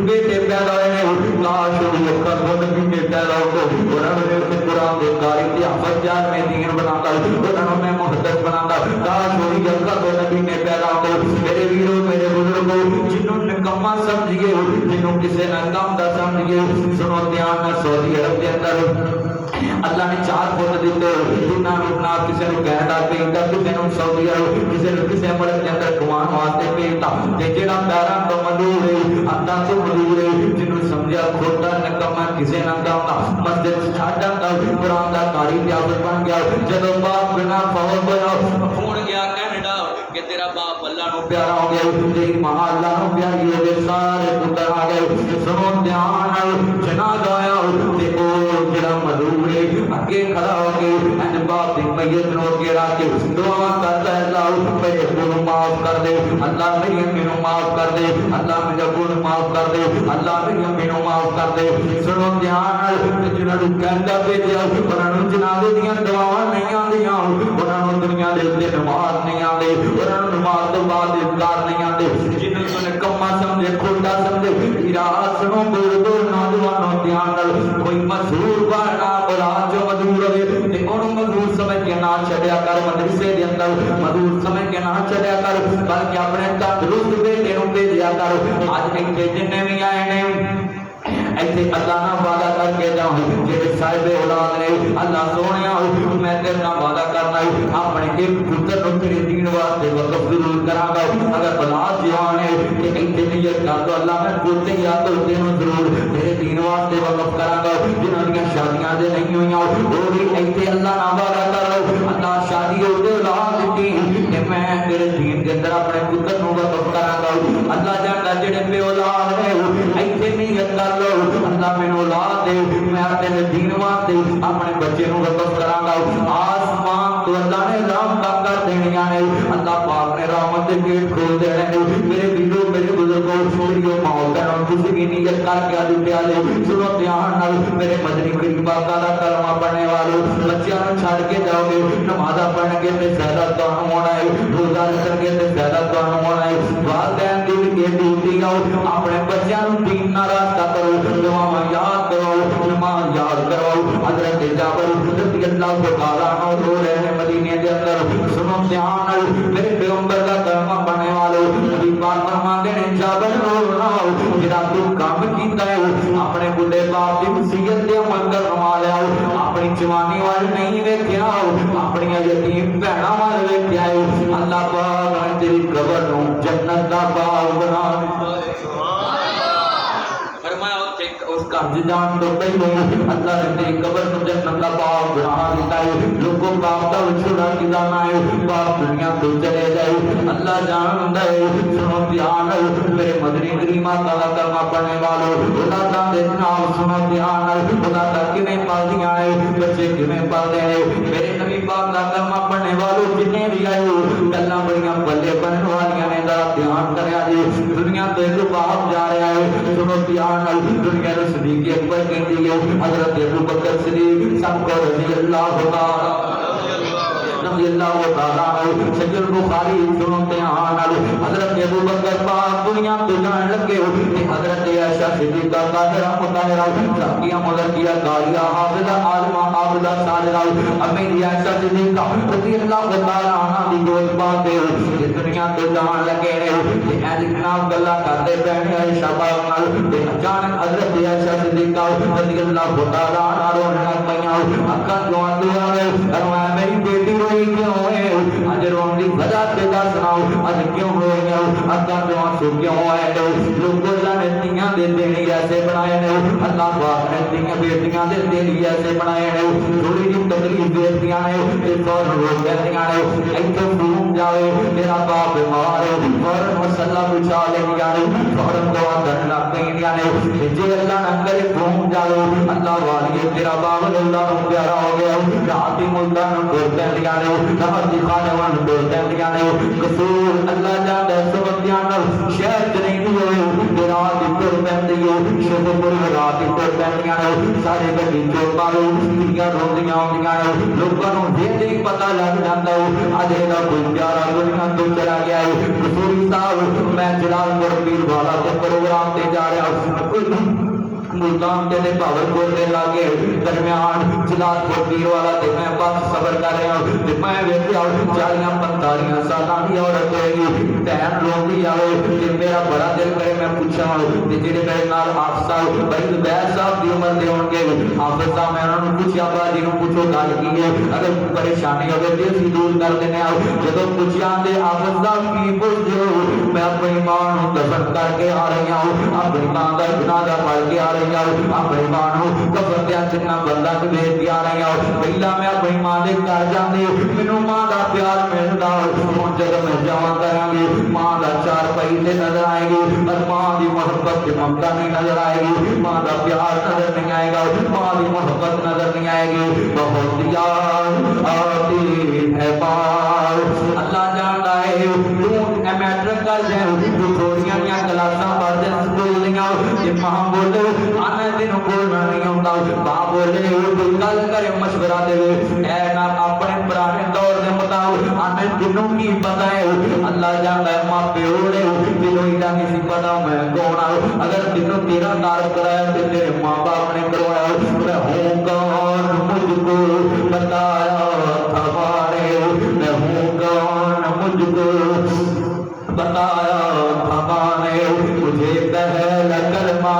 بیٹے پیدا ہوئے نے لاش ہوئی کر خود بھی پیدا ہو تو انہوں نے قرآن دے قاری تے حافظ جان میں دین بناتا انہوں نے محدث بناتا لاش ہوئی کر خود نبی نے پیدا ہو میرے ویرو میرے بزرگوں جنہوں نے کما سمجھئے جنہوں کسے نہ کام دا سمجھئے سنو دھیان نہ سعودی عرب کے اندر اللہ نے 4 فٹ دیتے جنہوں نہ کسی نے کینیڈا بھیجتا کسی نے سعودی عرب کسی نے کسی ملک کے اندر کمان واسطے بھیجتا تے جڑا پیراں تو مدور ہے ہاتھاں تو مدور ہے جنوں سمجھا کھوٹا نکما کسی نہ کہتا مسجد چھڈ جاندا قرآن دا قاری پیاس بن گیا جدوں باپ بنا فوت ہویا فون گیا کینیڈا کہ تیرا باپ اللہ نو پیارا ہو گیا تیری ماں اللہ نو پیاری ہو گئی سارے پتر آ گئے سنو دھیان نال جنازہ آیا تے او جڑا مدور ہے اگے کھڑا ہو کے اج باپ دی میت نو اگے رکھ کے دعا کردا ہے اللہ میرے گناہ معاف کر دے اللہ میری امی نو معاف کر دے اللہ میرا گناہ معاف کر دے اللہ میری امی نو معاف کر دے سنو دھیان نال جنہاں نو کہندا بھیجیا انہاں نو جنازے دیاں دعاواں نہیں آندیاں انہاں نو دنیا دے تے نماز نہیں آندے انہاں نو نماز تو بعد اذکار نہیں آندے جنہاں تو نے کما سمجھے کھوٹا سمجھے راہ سنو بزرگو نوجوانوں دھیان نال کوئی مشہور بنا بلا جو مدور ہوئے تے انہوں مدور سمجھ کے نہ چھڈیا کر مدرسے دے اندر مدور سمجھ کے نہ چھڈیا کر بلکہ اپنے تندرست بیٹے نو بھیجیا کر اج ایتھے جنے بھی آئے نے ایتھے اللہ نہ وعدہ کر کے جاؤں جڑے صاحب اولاد نے اللہ سونیا میں تیرے نال وعدہ کرنا ہے اپنے ایک پتر نو تیرے دین واسطے وقف ضرور کراں گا اگر اولاد جوان ہے کہ ایتھے نیت کر دو اللہ میں پوتے یا تو تینوں ضرور تیرے دین واسطے وقف کراں گا جنہاں دی شادیاں دے نہیں ہویاں او بھی ایتھے اللہ نال وعدہ کر اللہ شادی ہو دے اولاد دی کہ میں تیرے دین دے اندر اپنے پتر نو وقف کراں گا اللہ جاندا جڑے بے اولاد نے ایتھے نیت کر لو اللہ میں اولاد دے میں تیرے دین واسطے اپنے بچے نو وقف کراں گا آسمان تو اللہ نے رحمت کر دینیاں نے اللہ پاک نے رحمت دے گیٹ کھول دینے نے میرے ویرو میرے بزرگوں چھوڑیو موت ہے تسی کی نیت کر کے ادی پیالے سنو دھیان نال میرے مدنی کریم پاک دا کلمہ پڑھنے والو بچیاں نو چھڈ کے جاؤ گے نماز پڑھن گے تے فائدہ تانوں ہونا ہے روزہ رکھن گے تے فائدہ تانوں ہونا ہے والدین دی بھی ڈیوٹی آؤ اپنے بچیاں نو دین نال راستہ کرو دعا یاد کرو نماز یاد کرو حضرت جابر رضی اللہ تعالی عنہ رو رہے ہیں مدینے دے اندر سنو دھیان نال میرے پیغمبر کا کلمہ پڑھنے والو نبی پاک فرماتے ہیں جابر رو نہ جڑا تو کام کیتا ہے اپنے بڈھے باپ دی وصیت تے عمل کروا لیا اپنی جوانی وال نہیں ویکھیا اپنی یتیم بہناں وال ویکھیا اللہ پاک نے تیری قبر نو جنت دا باغ بنا دتا اس گھر جان تو پہلے اللہ نے تیری قبر کو جنت کا باغ بنا دیتا ہے لوگوں باپ کا چھوڑا کی جانا ہے باپ دنیا تو چلے جائے اللہ جانتا ہے سنو دھیان میرے مدنی کریمہ تعالیٰ کلمہ پڑھنے والوں خدا دے نام سنو دھیان خدا دا کیویں پالدیاں ہے بچے کیویں پالدے ہیں میرے نبی پاک دا کلمہ پڑھنے والوں جتنے بھی آئے گلاں بڑیاں بلے بنن والیاں نے ذرا دھیان کریا جی دنیا تو ایک باپ جا رہا ہے سنو دھیان دنیا صدیق اکبر کہتی ہے حضرت ابو بکر صدیق سب کو رضی اللہ تعالی سید البخاری سنتے ہیں حضرت ابو بکر پاک دنیا تو جان لگے کہ حضرت عائشہ صدیقہ طاہرہ مطہرہ ساکیہ ملکیہ قاریہ حافظہ عالمہ عابدہ صالحہ امی عائشہ صدیقہ رضی اللہ تعالی عنہ دی گود پاتے کہ دنیا تو جان لگے کہ اے جناب گلا کرتے بیٹھے عائشہ پاک نال تے اچانک حضرت عائشہ صدیقہ رضی اللہ تعالی عنہ رونے لگ پئیاں اکھاں چوں آنسو آ گئے فرمایا میری بیٹی روئی کیوں ہے اج رون دی وجہ تے دس سناؤ اج کیوں روئی ہے اکھاں چوں آنسو کیوں آئے لوگوں نے تیاں دے دینی ایسے بنائے نے اللہ پاک نے تیاں بیٹیاں دے دینی ایسے بنائے نے تھوڑی جی تکلیف دیتیاں نے تے فوراً رو کہتیاں نے ایتھے فون جاوے میرا باپ بیمار ہے فوراً مسئلہ بچا لینیاں نے فوراً دعا کرن لگ پئیاں نے جے اللہ نہ کرے فون جاوے اللہ والی تیرا باپ اللہ نوں پیارا ہو گیا رات دی ملتاں نوں ٹر پیندیاں نے رات دی خانے وال ٹر پیندیاں نے قصور اللہ جاندا سبتیاں نال شہر تے نہیں ہوئے رات دی ٹر پیندی ہے شب پور رات دی ٹر پیندیاں نے سارے گڈی چور مارو کیاں روندیاں ہوندیاں نے لوکاں نوں ویکھ کے پتہ لگ جاندا ہے اج دا کوئی پیارا دنیا تو چلا گیا ہے قصوری صاحب میں جلال پور پیر والا تے پروگرام تے جا رہا मुल्तान के पावर बोलने लगे दरम्यान जलालपुर पीर वाला ते मैं बस सबर कर रहा हूं ते मैं वेखिया 40-45 सालां दी औरत होएगी भैन रोंदी आवे ते मेरा बड़ा दिल करे मैं पूछां ते जेडे मेरे नाल हाफसा भाई जुबैर साहब दी उम्र दे होणगे हाफिज साहब मैं उन्हां नूं पूछया बाजी नूं पूछो गल की है अगर परेशानी होवे ते असीं दूर कर देने आ जदों पूछया ते हाफिज साहब की पुछदे हो मैं अपनी मां नूं दफन करके आ रही हूं अपनी मां दा जनाजा पढ़ के आ रही हूं अपनी मां नूं कफन दे जिन्ना बंदा भेज के आ रही हूं पहला मैं अपनी मां दे घर जांदे मैनूं मां दा प्यार मिलदा हुण जदों मैं जावां करांगी मां दा चार पाई ते नजर आएगी और मां दी मोहब्बत ते ममता नहीं नजर आएगी मां दा प्यार नजर नहीं आएगा मां दी मोहब्बत नजर नहीं आएगी बहुत याद आती है बार अल्लाह जानता है तू मैट्रिक कर जाए तू थोड़ियां दियां क्लासां पढ़ दे स्कूल दियां जे मां बोले आने दिन बोलना नहीं आउंदा मां बोले कोई गल करे मशवरा देवे ऐ ना अपने पुराने दौर दे मुताबिक आने दिनों की पता है अल्लाह जानता है मां प्यो ने दिनों इदा नहीं पता मैं कौन आ अगर दिनों तेरा तार कराया तो तेरे मां बाप ने करवाया मैं हूं कौन मुझको बताया था मारे मैं हूं कौन मुझको बताया था माने मुझे पहला कलमा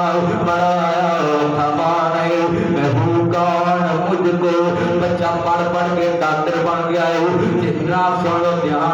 पढ़ाया था माने मैं हूं कौन मुझको बच्चा पढ़ पढ़ के डॉक्टर बन गया है जितना सुन लो ध्यान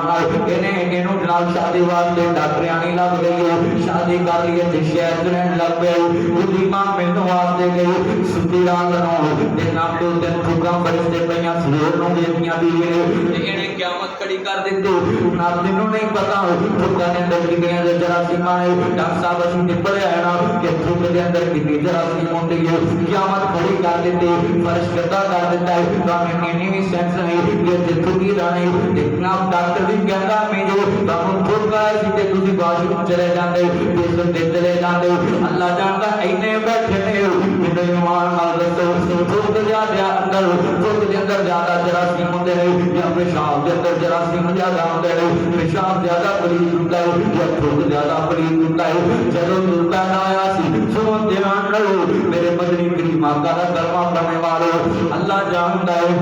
इन्हें जनाब शादी वास्ते डॉक्टरियानी लग गई है शादी कर लिए थे शहर च रहने लग पे उसकी मां मैनू वास्ते गई सुती रात नूं ते नाम दो दिन ठुका फरिश्ते पईयां सवेर नूं देखियां बीवी ने इन्हें क़यामत खड़ी कर दित्ती ना तेनू नहीं पता ठुका दे अंदर कितनी जरासीमां ने डॉक्टर साहब असीं ते पढ़िया है ना कि ठुक दे अंदर कितनी जरासीम होंदी है क़यामत खड़ी कर दित्ती फर्श गद्दा कर दित्ता है तुहानूं इन्नी भी सेंस नहीं कि जे ठुकी जानी इतना डॉक्टर भी कहता मैं जो तुहानूं ठुक आया सी ते तुसीं वाशरूम चले जांदे बेसन दे चले जांदे अल्लाह जानदा इन्ने बैठे ने मैनूं ईमान नाल दसो ठुक दे अंदर ठुक दे अंदर ज्यादा जरासीम होंदे ने या पेशाब दे अंदर जरासीम ज्यादा होंदे ने पेशाब ज्यादा पलीत होंदा है या ठुक ज्यादा पलीत होंदा है जदों तू पैदा आया सी सुनो ध्यान रखो मेरे मदनी करीम आका दा कलमा पढ़ने वाले अल्लाह जानदा है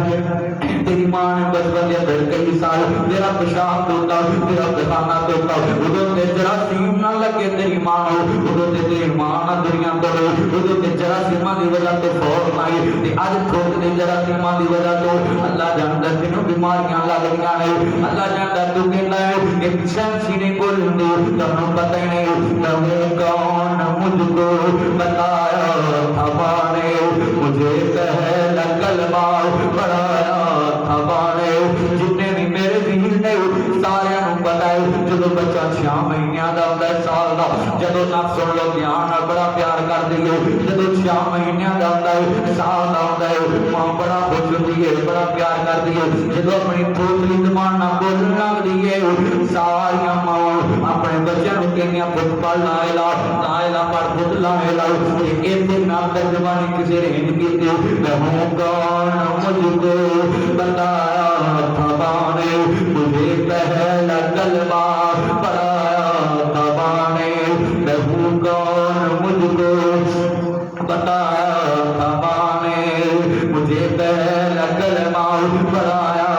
तेरी मां ने बचपन के अंदर कई साल तेरा पेशाब धोता तेरा पैखाना धोता उदों ते जरासीम ना लगे तेरी मां उदों ते तेरी मां ना दुनिया तोड़े उदों ते जरासीमां दी वजह तो फौत आई ते अज ठोक दे जरासीमां दी वजह तो अल्लाह जानदा तेनों बीमारियां लग गईयां ने अल्लाह जानदा तू कहंदा है एक सेंसी नहीं बोलदी तन्नू पता ही नहीं मैं कौन मुझको बताया था माने मुझे पहला कलमा पढ़ाया था माने जितने भी मेरे वीर ने सारे पता है जो बच्चा 6 महीनों का होता है साल का जदों ना सुन लो ध्यान बड़ा प्यार कर दी है जदों 6 महीनों का होता है साल का होता है मां बड़ा खुश होती है बड़ा प्यार कर दी है जदों अपनी थोड़ी जबान ना बोलने लगती है सारिया मां अपने बच्चों को कहनियां पुत पढ़ ला इला पढ़ पुत ला इला इतने नाम तर्जमानी किसी ने हिंद की मैं हूं कौन मुझको बताया था माने मुझे पहला कलमा पढ़ाया था माने मैं हूं कौन मुझको बताया था माने मुझे पहला कलमा पढ़ाया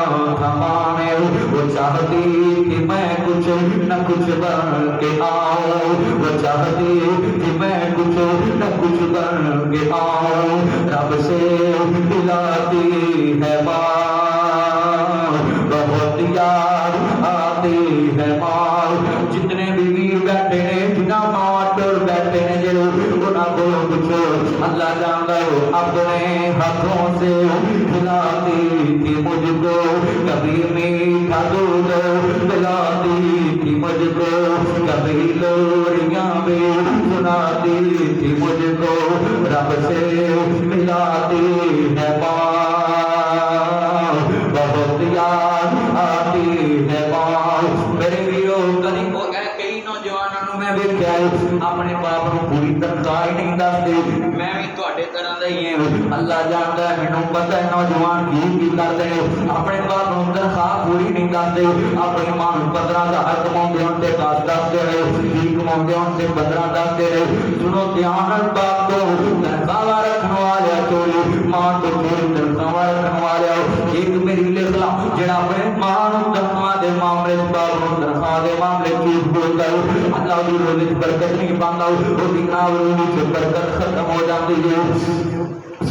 था माने वो चाहती कि मैं कुछ न कुछ बन के आऊं वो चाहती कि मैं कुछ न कुछ बन के आऊं रब से दिलाती है मां बहुत याद आती है मां जितने भी वीर बैठे ने जिन्ना मां टोर बैठे ने जरूर उन्हें को कुछ अल्लाह जानता है अपने हाथों से खिलाती थी मुझको कभी मीठा दूध पिलाती थी मुझको कभी लोरियां भी सुनाती थी मुझको रब से मिलाती है मां बहुत याद आती है मां मेरे वीरों कहीं कई नौजवान नौजवानों मैं वेख्या अपने बाप को पूरी तनख्वाह ही नहीं दसते। मैं भी तुहाडे तरह दा ही हां, अल्लाह जानदा है, मैनूं पता है नौजवान की करदे ने, अपने बाप को तनख्वाह पूरी नहीं दसते, अपनी मां नूं 15,000 कमाउंदे होण ते 10 दसदे ने, 20 कमाउंदे होण ते 15 दसदे ने। सुनो ध्यान नाल, बाप तो तनख्वाह रखण वाले चोरी, मां तो चोरी तनख्वाह रखण वाले। एक मेरी लिख ला जेड़ा अपने मां नूं तनख्वाह दे मामले च, बाप नूं तनख्वाह दे मामले च झूठ बोलदा है, अल्लाह दी रोज़ी च बरकत नहीं पांदा, ओदी नावरूनी च बरकत खत्म हो जाती है।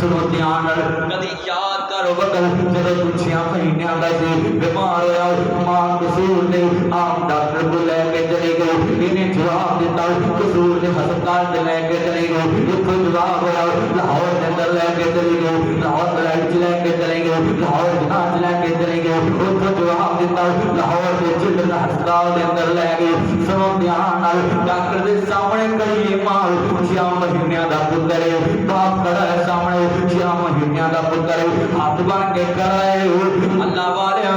सुनो ध्यान नाल, कदी याद करो वक्त जदों तू 6 महीनों का सी, बीमार होया, मां कसूर ने आम डॉक्टर को लेके चली गई, इन्हें जवाब दिता कसूर ने हस्पताल से लेके चली गई, इत्थों जवाब होया लाहौर के अंदर लेके चली गई, लाहौर लड़ाई लेके चली गई, लाहौर जनाज लेके चली गई, उत्थों जवाब दिता लाहौर के चिल्ड्रन हस्पताल के अंदर ले गई। सुनो ध्यान नाल, डॉक्टर के सामने खड़ी मां 6 महीनों का पुत्र है, बाप खड़ा है सामने 6 महीनों का पुत्र, हाथ बन के खड़ा है। अल्लाह वाले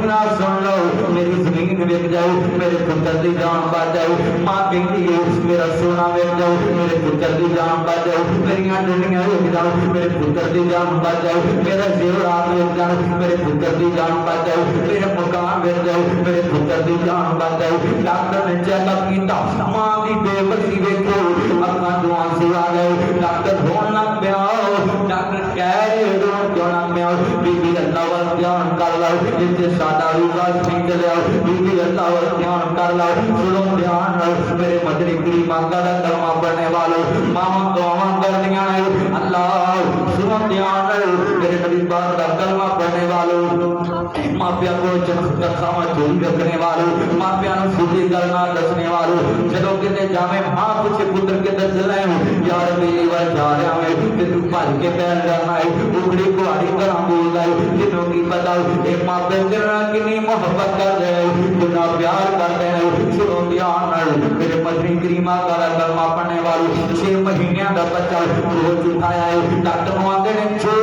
ना सुन लो, मेरी जमीन विक जाए, मेरे पुत्र की जान बच जाए। मां कहती है मेरा सोना विक जाओ, मेरे पुत्र की जान बच जाओ, मेरिया डंडियां विक जाओ, मेरे पुत्र की जान बच जाओ, मेरा जेवरात विक जाओ, मेरे पुत्र की जान बच जाओ, मेरे मकान विक जाओ, मेरे पुत्र की जान बच जाओ। डॉक्टर ने चेकअप किया, मां की बेबसी वेखो, अखां चों आंसू आ गए, डॉक्टर रोन लग पिया। डॉक्टर कह रहे रोन क्यों लग पिया? बीबी अल्लाह वाल ध्यान कर लो, जिससे साडा विश्वास नहीं चलिया, बीबी अल्लाह वाल ध्यान कर लो। सुनो ध्यान नाल, मेरे मदनी करीम मांगा दा कलमा पढ़ने वालों, मावां दुआवां करदियां ने, अल्लाह सुनो ध्यान नाल, मेरे नबी पाक दा कलमा पढ़ने वालों, मापिया को तनख्वाह चोरी रखने वालों, मापिया नूं सीधी गल ना दसने वालों, जदों किते जावे मां पूछे पुत्र किधर चला है, यार मेरी वाल जा रहा है, ते तू भज के पैर जाना है, उखड़ी कुहाड़ी तरह बोलदा है, किनों की पता ए मापे तेरा कितनी मोहब्बत कर रहे हैं, कितना प्यार करते हैं। सुनो ध्यान नाल, मेरे मदनी करीमा का कलमा पढ़ने वालों, 6 महीनों का बच्चा रोज उठाया है, डॉक्टर नूं आंदे ने जो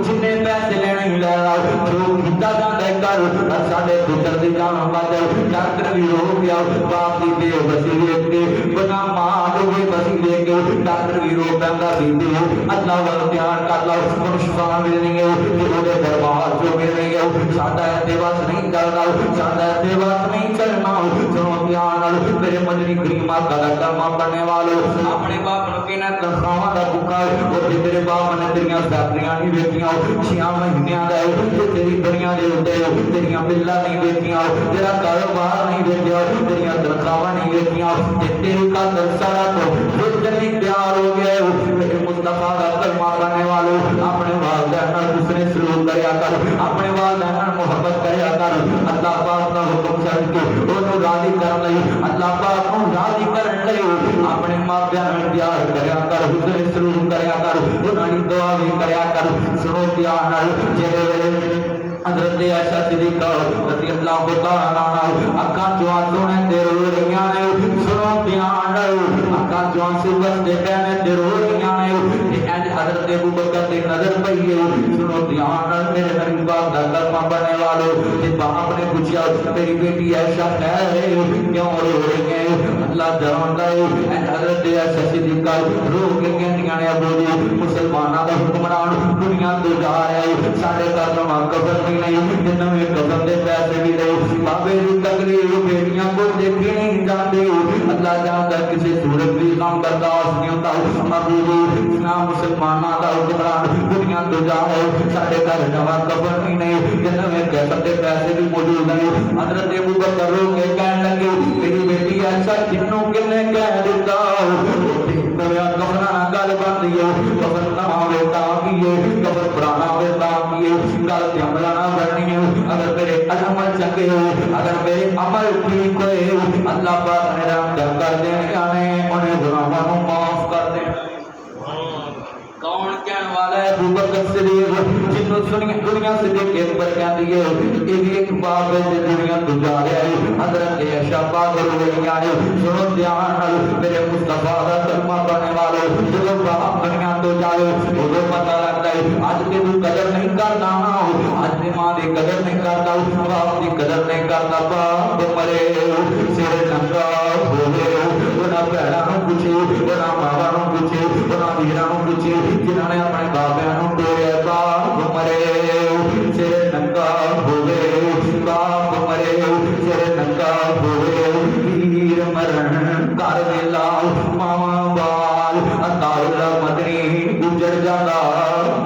जिन्ने पैसे लेने ले ला, जो कीता जांदा है कर, साडे पुत्र दी जान बच जाए। डॉक्टर भी रो गया, बाप दी बेबसी देख के, बना मां दी बेबसी देख के डॉक्टर भी रो पैंदा बीबी अल्लाह वाल ध्यान कर लो, हुण शिफा मिलनी है, ओदे दरबार जो मिलनी है, साडा इत्थे बस नहीं चलदा, साडा इत्थे बस नहीं चलना। सुनो ध्यान नाल, मेरे मदनी करीमा दा कलमा पढ़ने वालों, अपने बाप नूं कहना तनख्वाहां दा भुक्खा, और तेरे बाप ने तेरियां फैक्टरियां नहीं वेखियां, 6 महीनों दा है, तेरी दुनिया दे उत्ते तेरियां बिल्लां नहीं वेखियां, तेरा कारोबार नहीं वेखिया, तेरियां तनख्वाहां नहीं वेखियां, तेरी खातर सारा तो जितनी प्यार हो गया। मेरे मुस्तफा दा कलमा पढ़ने वालों, अपने वालिदैन नाल दूसरे सलूक करया कर, अपने वालिदैन नाल मोहब्बत करया कर, अल्लाह पाक दा हुक्म छड्ड के ओनू राजी करन लई, अल्लाह पाक नूं राजी करन लई अपने मापियां नाल प्यार करया कर, दूसरे सलूक करया कर, उन्हां दी दुआ भी करया कर। सुनो ध्यान नाल, जेड़े हज़रत आयशा सिद्दीक़ा रज़ी अल्लाह तआला अन्हा अखां चों आंसू ने ते रो रहीआं ने, सुनो ध्यान नाल, अखां चों आंसू बरसदे पए ने ते रो रहीआं ने, ते इंज हज़रत अबू बकर दी नज़र पई है। सुनो ध्यान नाल, मेरे नबी पाक दा कलमा पढ़ने वालों, ते बाप ने पूछा तेरी बेटी आयशा क्यों रो रही है? अल्लाह जानदा है, इंज हज़रत आयशा सिद्दीक़ा रो के कहंदियां ने, अबू जी मुसलमानां दा हुक्मरान दुनिया तो जा रहा है, साडे घर नवां कफन भी नहीं, नवे कफन दे पैसे भी नहीं, बाबे दी तकलीफ बेटियां को देखी नहीं जाती, अल्लाह जानदा किसी सूरत भी काम बर्दाश्त नहीं होता। अबू जी ना मुसलमानां दा हुक्मरान दुनिया तो जा रहा है, साडे घर नवां कफन भी नहीं, नवे कफन दे पैसे भी मौजूद नहीं। हज़रत अबू बकर रो के कहन लगे मेरी बेटी ऐसा किन्नों किन्ने कह दिता, कफना ना गल बनदी है, कफन नवां वेता की है, कफन पुराना वेता की है, गल ते अमला ना बननी है। अगर मेरे अमल चंगे हो, अगर मेरे अमल ठीक होए, अल्लाह पाक ने रहमत कर देने, उन्हें गुनाहों को माफ कर देना। कौन कहने वाला है अबू बकर सिद्दीक जिन्हों सुनिया दुनिया सिद्दीक के ऊपर कहती है ये भी एक बाप है जो दुनिया तो जा रहा है हजरत ऐशा पाक हो गई है सुनो ध्यान नाल मेरे मुस्तफा दा कलमा पढ़ने वाले जो बाप दुनिया तो जाए उदो पता लगता है आज के तू कदर नहीं करता आज की मां की कदर नहीं करता बाप की कदर नहीं करता बाप मरे सिर नंगा हो गए उन्होंने भैणों को पूछे उन्होंने मावा को पूछे उन्होंने वीरों को पूछे जिन्होंने अपने बाबिया को तोड़िया बाप मरे सिर नंगा हो गए बाप मरे सिर नंगा हो गए वीर मरण कर वेला मावा बाल अताउल्ला मदनी गुजर जाता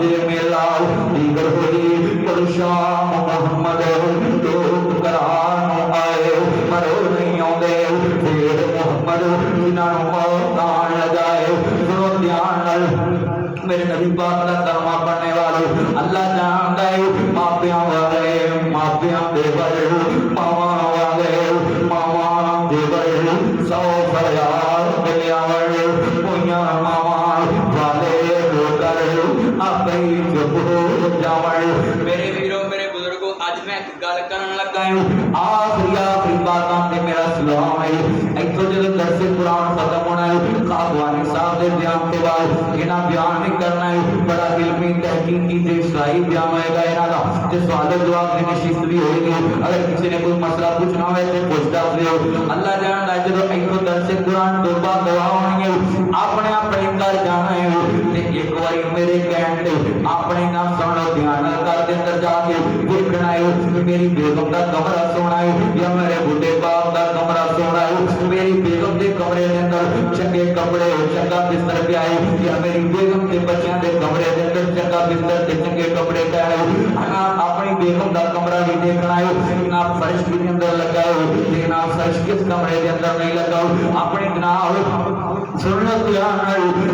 जे मेला दीगर हुई शाम मोहम्मद लोग करान आए मरो नहीं आते फिर मोहम्मद जिन्होंने मौत आन लगाए सुनो ध्यान मेरे नबी पाक का कलमा पढ़ने वाले अल्लाह जानता है मापिया वाले मापिया दे बल मावा वाले मावा दे बल सौ फरियाद मिलियावल कोइया मावा वाले होकर आपे चुप हो जावल मेरे वीरों मेरे बुजुर्गों आज मैं गल करन लगा हूं आखिरी बातों पे मेरा सलाम है इथों जो दरस कुरान खत्म होना है खाफवानी साहब के बयान के बाद इना बयान नहीं करना है बड़ा इल्मी तहकीकी ते इस्लाही बयान होएगा इना दा ते सवाल जवाब की नशिस्त भी होएगी अगर किसी ने कोई मसला पूछना हो तो पूछता रहो अल्लाह जानदा है जब इथों दरस कुरान तौबा दुआ होनी है अपने अपने घर जाना है ते एक बार मेरे कहन ते अपने ना सुन लो ध्यान कर दे अंदर जाके देखना है मेरी बेगम का कमरा सोना है या मेरे बुढ़े बाप का कमरा सोना है मेरी बेगम के कमरे के अंदर चंगे कपड़े चंगा बिस्तर पिया है या मेरी बेगम के बच्चों के कमरे के अंदर चंगा बिस्तर ते चंगे कपड़े पिया है ना अपनी बेगम का कमरा भी देखना है ना फर्श के अंदर लगा है ना फर्श किस कमरे के अंदर नहीं लगा अपने जनाब सुनना ध्यान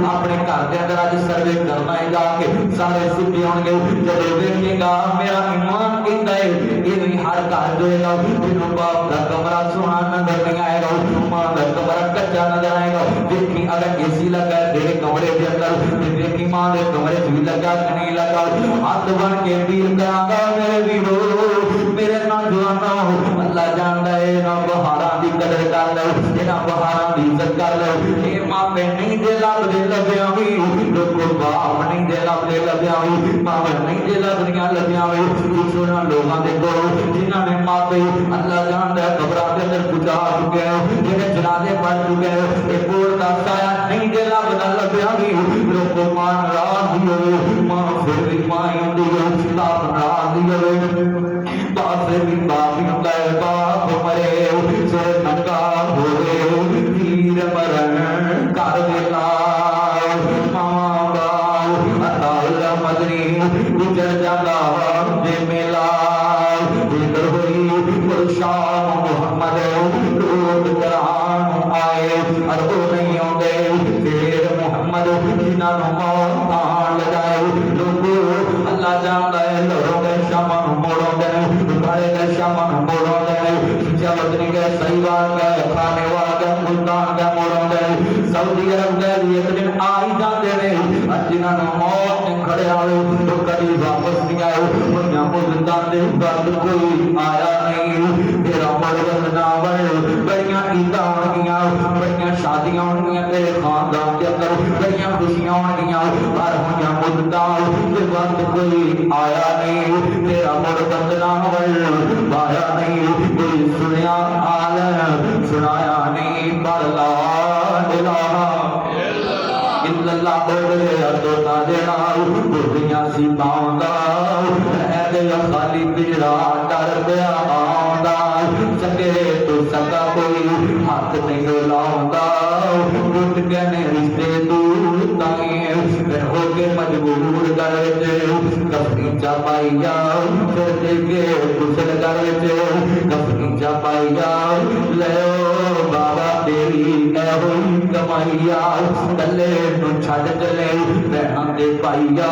अपने घर के अंदर आज सर्वे करना है जाके सारे सिद्धि होंगे जब देखेगा मेरा ईमान कहता है ये नहीं हर घर जो है ना बाप का कमरा सोना नजर नहीं आएगा मां का कमरा कच्चा नजर आएगा देखी अगर एसी लगा तेरे कमरे के अंदर देखी मां के कमरे भी लगा कि नहीं लगा हाथ बन के अपील करांगा मेरे वीरों मेरे नौजवानों अल्लाह जानता है ना बहारा की कदर कर लो ना बहारा की इज्जत कर लो ये मापे नहीं दे लभदे लभ्यावी लोगो बाप नहीं दे लभदे लभ्यावी मावे नहीं दे लभदियां लभ्यावी दूसरा लोगों के कोल जिन्हां ने मापे अल्लाह जानता है कब्रां के अंदर पहुंचा चुके हैं जिन्हें जनाजे पढ़ चुके हैं एक बोल का साया नहीं दे लभदा लभ्यावी लोगो मां नाराज होवे मां फिर भी मां होंदी है बाप नाराज होवे बाप फिर भी बाप ही होता है बाप मरे सिर नंगा होवे वीर मरण कर वेला मावा बाल अताउल्ला मदनी गुजर जाता जे मेला जिक्र हुई शाम मोहम्मद लोग करान आए अरबो नहीं आते फिर मोहम्मद जिन्होंने मौत आन लगाए लोगो अल्लाह जानता है लोगों के शामा मोड़ों देने बड़े के शामा मोड़ों देने जबतनी के सही बात है खाने वाले मुल्तान के मोड़ों देने सऊदी अरब के एक दिन आ ही जाते ने जिन्होंने मौत ने खड़े आए तो कभी वापस नहीं आए उन्हें मुल्तान के बाद कोई आया नहीं तेरा मर्द नावल बड़ियां ईदा होंगियां बड़ियां शादियां होंगियां तेरे खानदान के अंदर बड़ियां खुशियां होंगियां पर हुई मुल्तान के बाद कोई आया नहीं तेरा मर्द नावल आया नहीं कोई सुनिया आल सुनाया नहीं पर ला इलाहा इल्लल्लाह बोले तो ना देना दुनिया सी पाऊंगा रह गया खाली पिजरा डर गया आऊंगा सके तो सका कोई हाथ नहीं लाऊंगा टूट गए ने रिश्ते दूर ताए फिर हो के मजबूर कर कफनी चापाई जाओ फिर देखे कुशल कर कफनी चापाई जाओ ले बाबा तेरी ऐ कमाइया गले नु छड़ चले बहना दे पाइया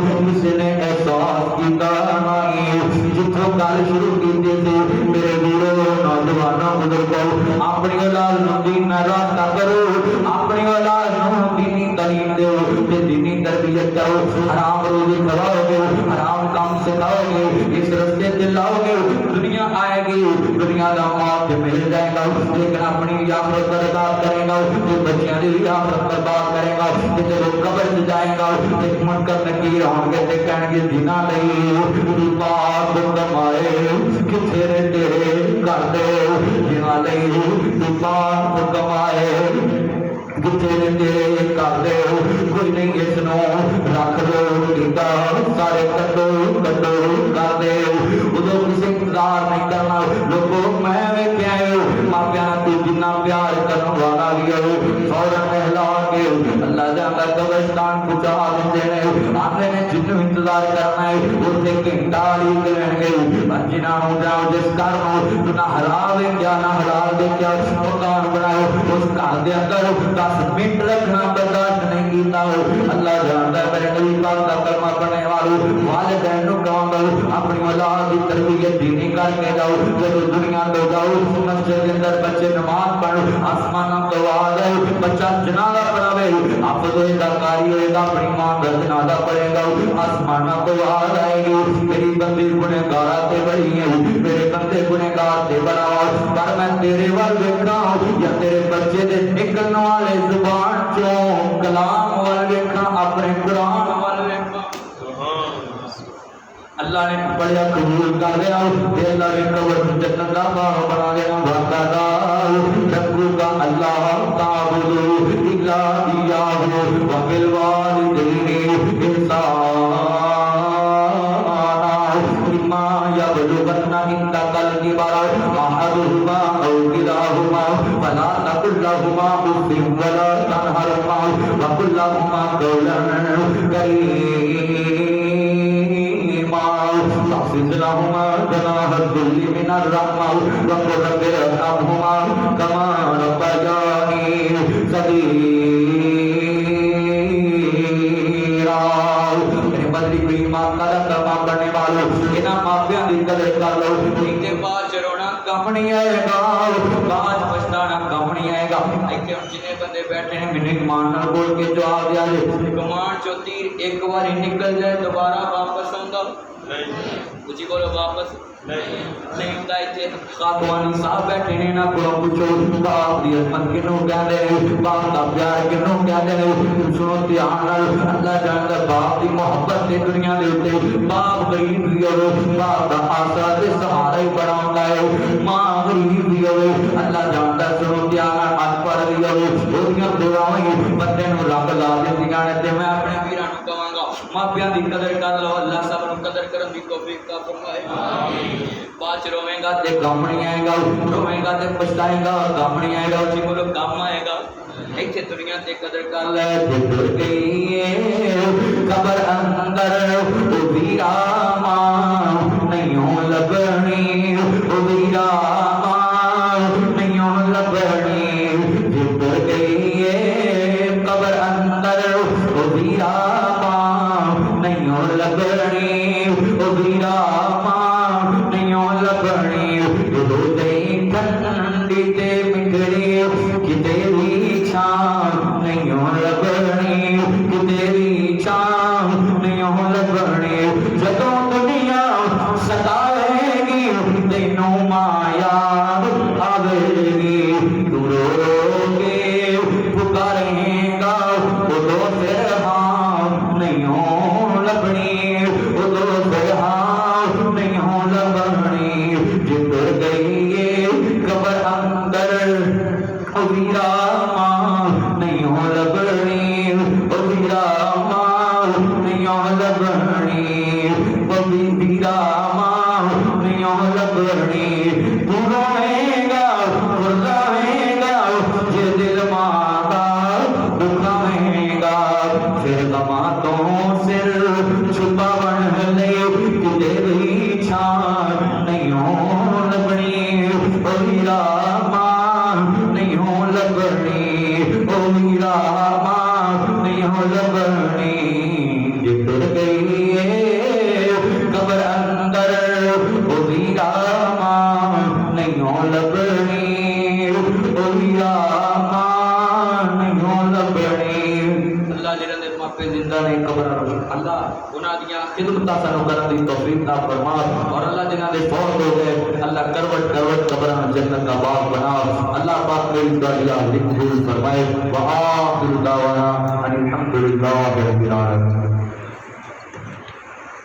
किसने एहसास किया नहीं जिथों गल शुरू की थी मेरे वीरों नौजवानों बुजुर्गों अपनी औलाद नूं दीन नाल रास्ता करो अपनी औलाद नूं दीनी तालीम दो ते दीनी तरबियत करो हराम बच्चों की भी आफत बर्बाद करेगा कि जब कब्र च जाएगा तो मुनकर नकीर होंगे ते कहणगे जिन्हां लई पाप कमाए किथे ने तेरे कर दे जिन्हां लई पाप कमाए किथे ने तेरे कर दे कोई नहीं इसनों रख दो टीका सारे कटो कटो कर दे उदों किसी इंतजार नहीं करना लोगों मैं वेख्या मापिया तू जिन्ना प्यार करने वाला भी हो फौरन कहला के अल्लाह जाता कब्रिस्तान पहुंचा देते हैं आंदे ने जिन्हों इंतजार करना है उससे घंटा लीक रहेंगे जिन्होंने जाओ जिस कारण तू ना हरावे क्या ना हलाल दे क्या मकान बनाओ उस घर के अंदर 10 मिनट रखना बर्दाश्त नहीं कीता हो अल्लाह जानता है मेरे नबी पाक का कलमा पढ़ने वालों वालिदैन को कहूंगा अपनी औलाद की तरबियत दीनी करके जाओ जब दुनिया तो जाओ मस्जिद के अंदर बच्चे नमाज पढ़ो आसमानों तो आवाज है बच्चा जनाजा पढ़ावे आप तो इसका कारी होएगा अपनी मां का जनाजा पढ़ेगा आसमानों तो आवाज आएगी मेरी बंदी गुनहगार ते बड़ी है मेरे बंदे गुनहगार ते बड़ा पर मैं तेरे वाल देखा या तेरे बच्चे दे निकलने वाले जुबान चों कलाम वाल देखा अपने कुरान वाल देखा अल्लाह ने बड़ा कबूल कर लिया अल्लाह ने कब्र जन्नत का बाग बना दिया वक़दा रब्बुका अल्लाह ताबुदु इल्ला इय्याहु व बिल वालिदैनि ihsana इम्मा यबलुगन्ना इंदकल किबर अहदुहुमा औ किलाहुमा फला तकुल लहुमा उफ़्फ़िन वला तनहरहुमा व कुल लहुमा कौलन करीमा واخفض لهما جناح الذل من الرحمة وقل رب ارحمهما كما ربياني صغيرا میرے بدری کوئی ماں کا کلمہ پڑھنے والوں انہاں ماپیاں دی قدر کر لو ان کے بعد رونا کم نہیں آئے گا بعد پچھتانا کم نہیں آئے گا ایتھے ہن جنے بندے بیٹھے ہیں میں ایمان نال بول کے جواب دیا لے کمان چوں تیر ایک بار نکل جائے دوبارہ واپس آندا کچھ بولو واپس نہیں ہوتا ہے خاتوانی صاحب بیٹھے نے نہ کو پوچھو باپ دی عظمت کینوں کہندے نے باپ دا پیار کینوں کہندے نے سنو دھیان نال اللہ جاندا باپ دی محبت تے دنیا دے اوتے باپ غریب بھی ہوے باپ دا آسرا تے سہارا ہی بڑا ہوندا ہے ماں غریب بھی ہوے اللہ جاندا سنو دھیان نال ان پڑھ بھی ہوے اودیاں دعاواں بندے نوں رب لا دیندیاں نے تے میں اپنے ویراں نوں کہاں ماپیاں دی قدر کر لو اللہ سب نوں قدر کرن دی توفیق عطا فرمائے آمین بعد روے گا تے غم نہیں آئے گا روے گا تے پچھتائے گا غم نہیں آئے گا اسی کولوں غم آئے گا ایتھے دنیا تے قدر کر لے ٹر گئی قبر اندر او ویرا ماں نہیں لبنی او ویرا ماں نہیں لبنی ٹر گئی قبر اندر او ویرا نہیں لبنی او ویرا ماں نہیں لبنی دو دئی ٹھنڈی تے مٹڑی کتے بھی چھان نہیں لبنی کتے بھی چھان نہیں لبنی جدوں دنیا ستائے گی تینوں مایا آوے گی تو رو رو کے پکارے گا ادو پھر ہاں نہیں لبنی ادو پھر ہاں نہیں لبنی جتر گئی قبر اندر ویرا ماں نہیں لبنی ویرا ماں نہیں لبنی ویرا ماں نہیں لبنی تو روے گا روے گا یہ دل ماں کا دکھائے گا پھر غماں تو سر چھپا بن لے کتے بھی چھان نہیں لبنی ویرا ماں نہیں لبنی ویرا ماں نہیں لبنی جتر گئی قبر اندر ویرا ماں نہیں لبنی ویرا ماں نہیں لبنی اللہ جنہاں دے پہ زندہ نے قبر اللہ انہاں دیاں خدمت سانو کرن دی توفیق عطا فرما اور اللہ جنہاں دے فوت ہو گئے اللہ کروٹ کروٹ قبراں جنت کا باغ بنا اللہ پاک میری دعا قبول فرمائے وآخر دعوانا ان الحمد للہ رب العالمین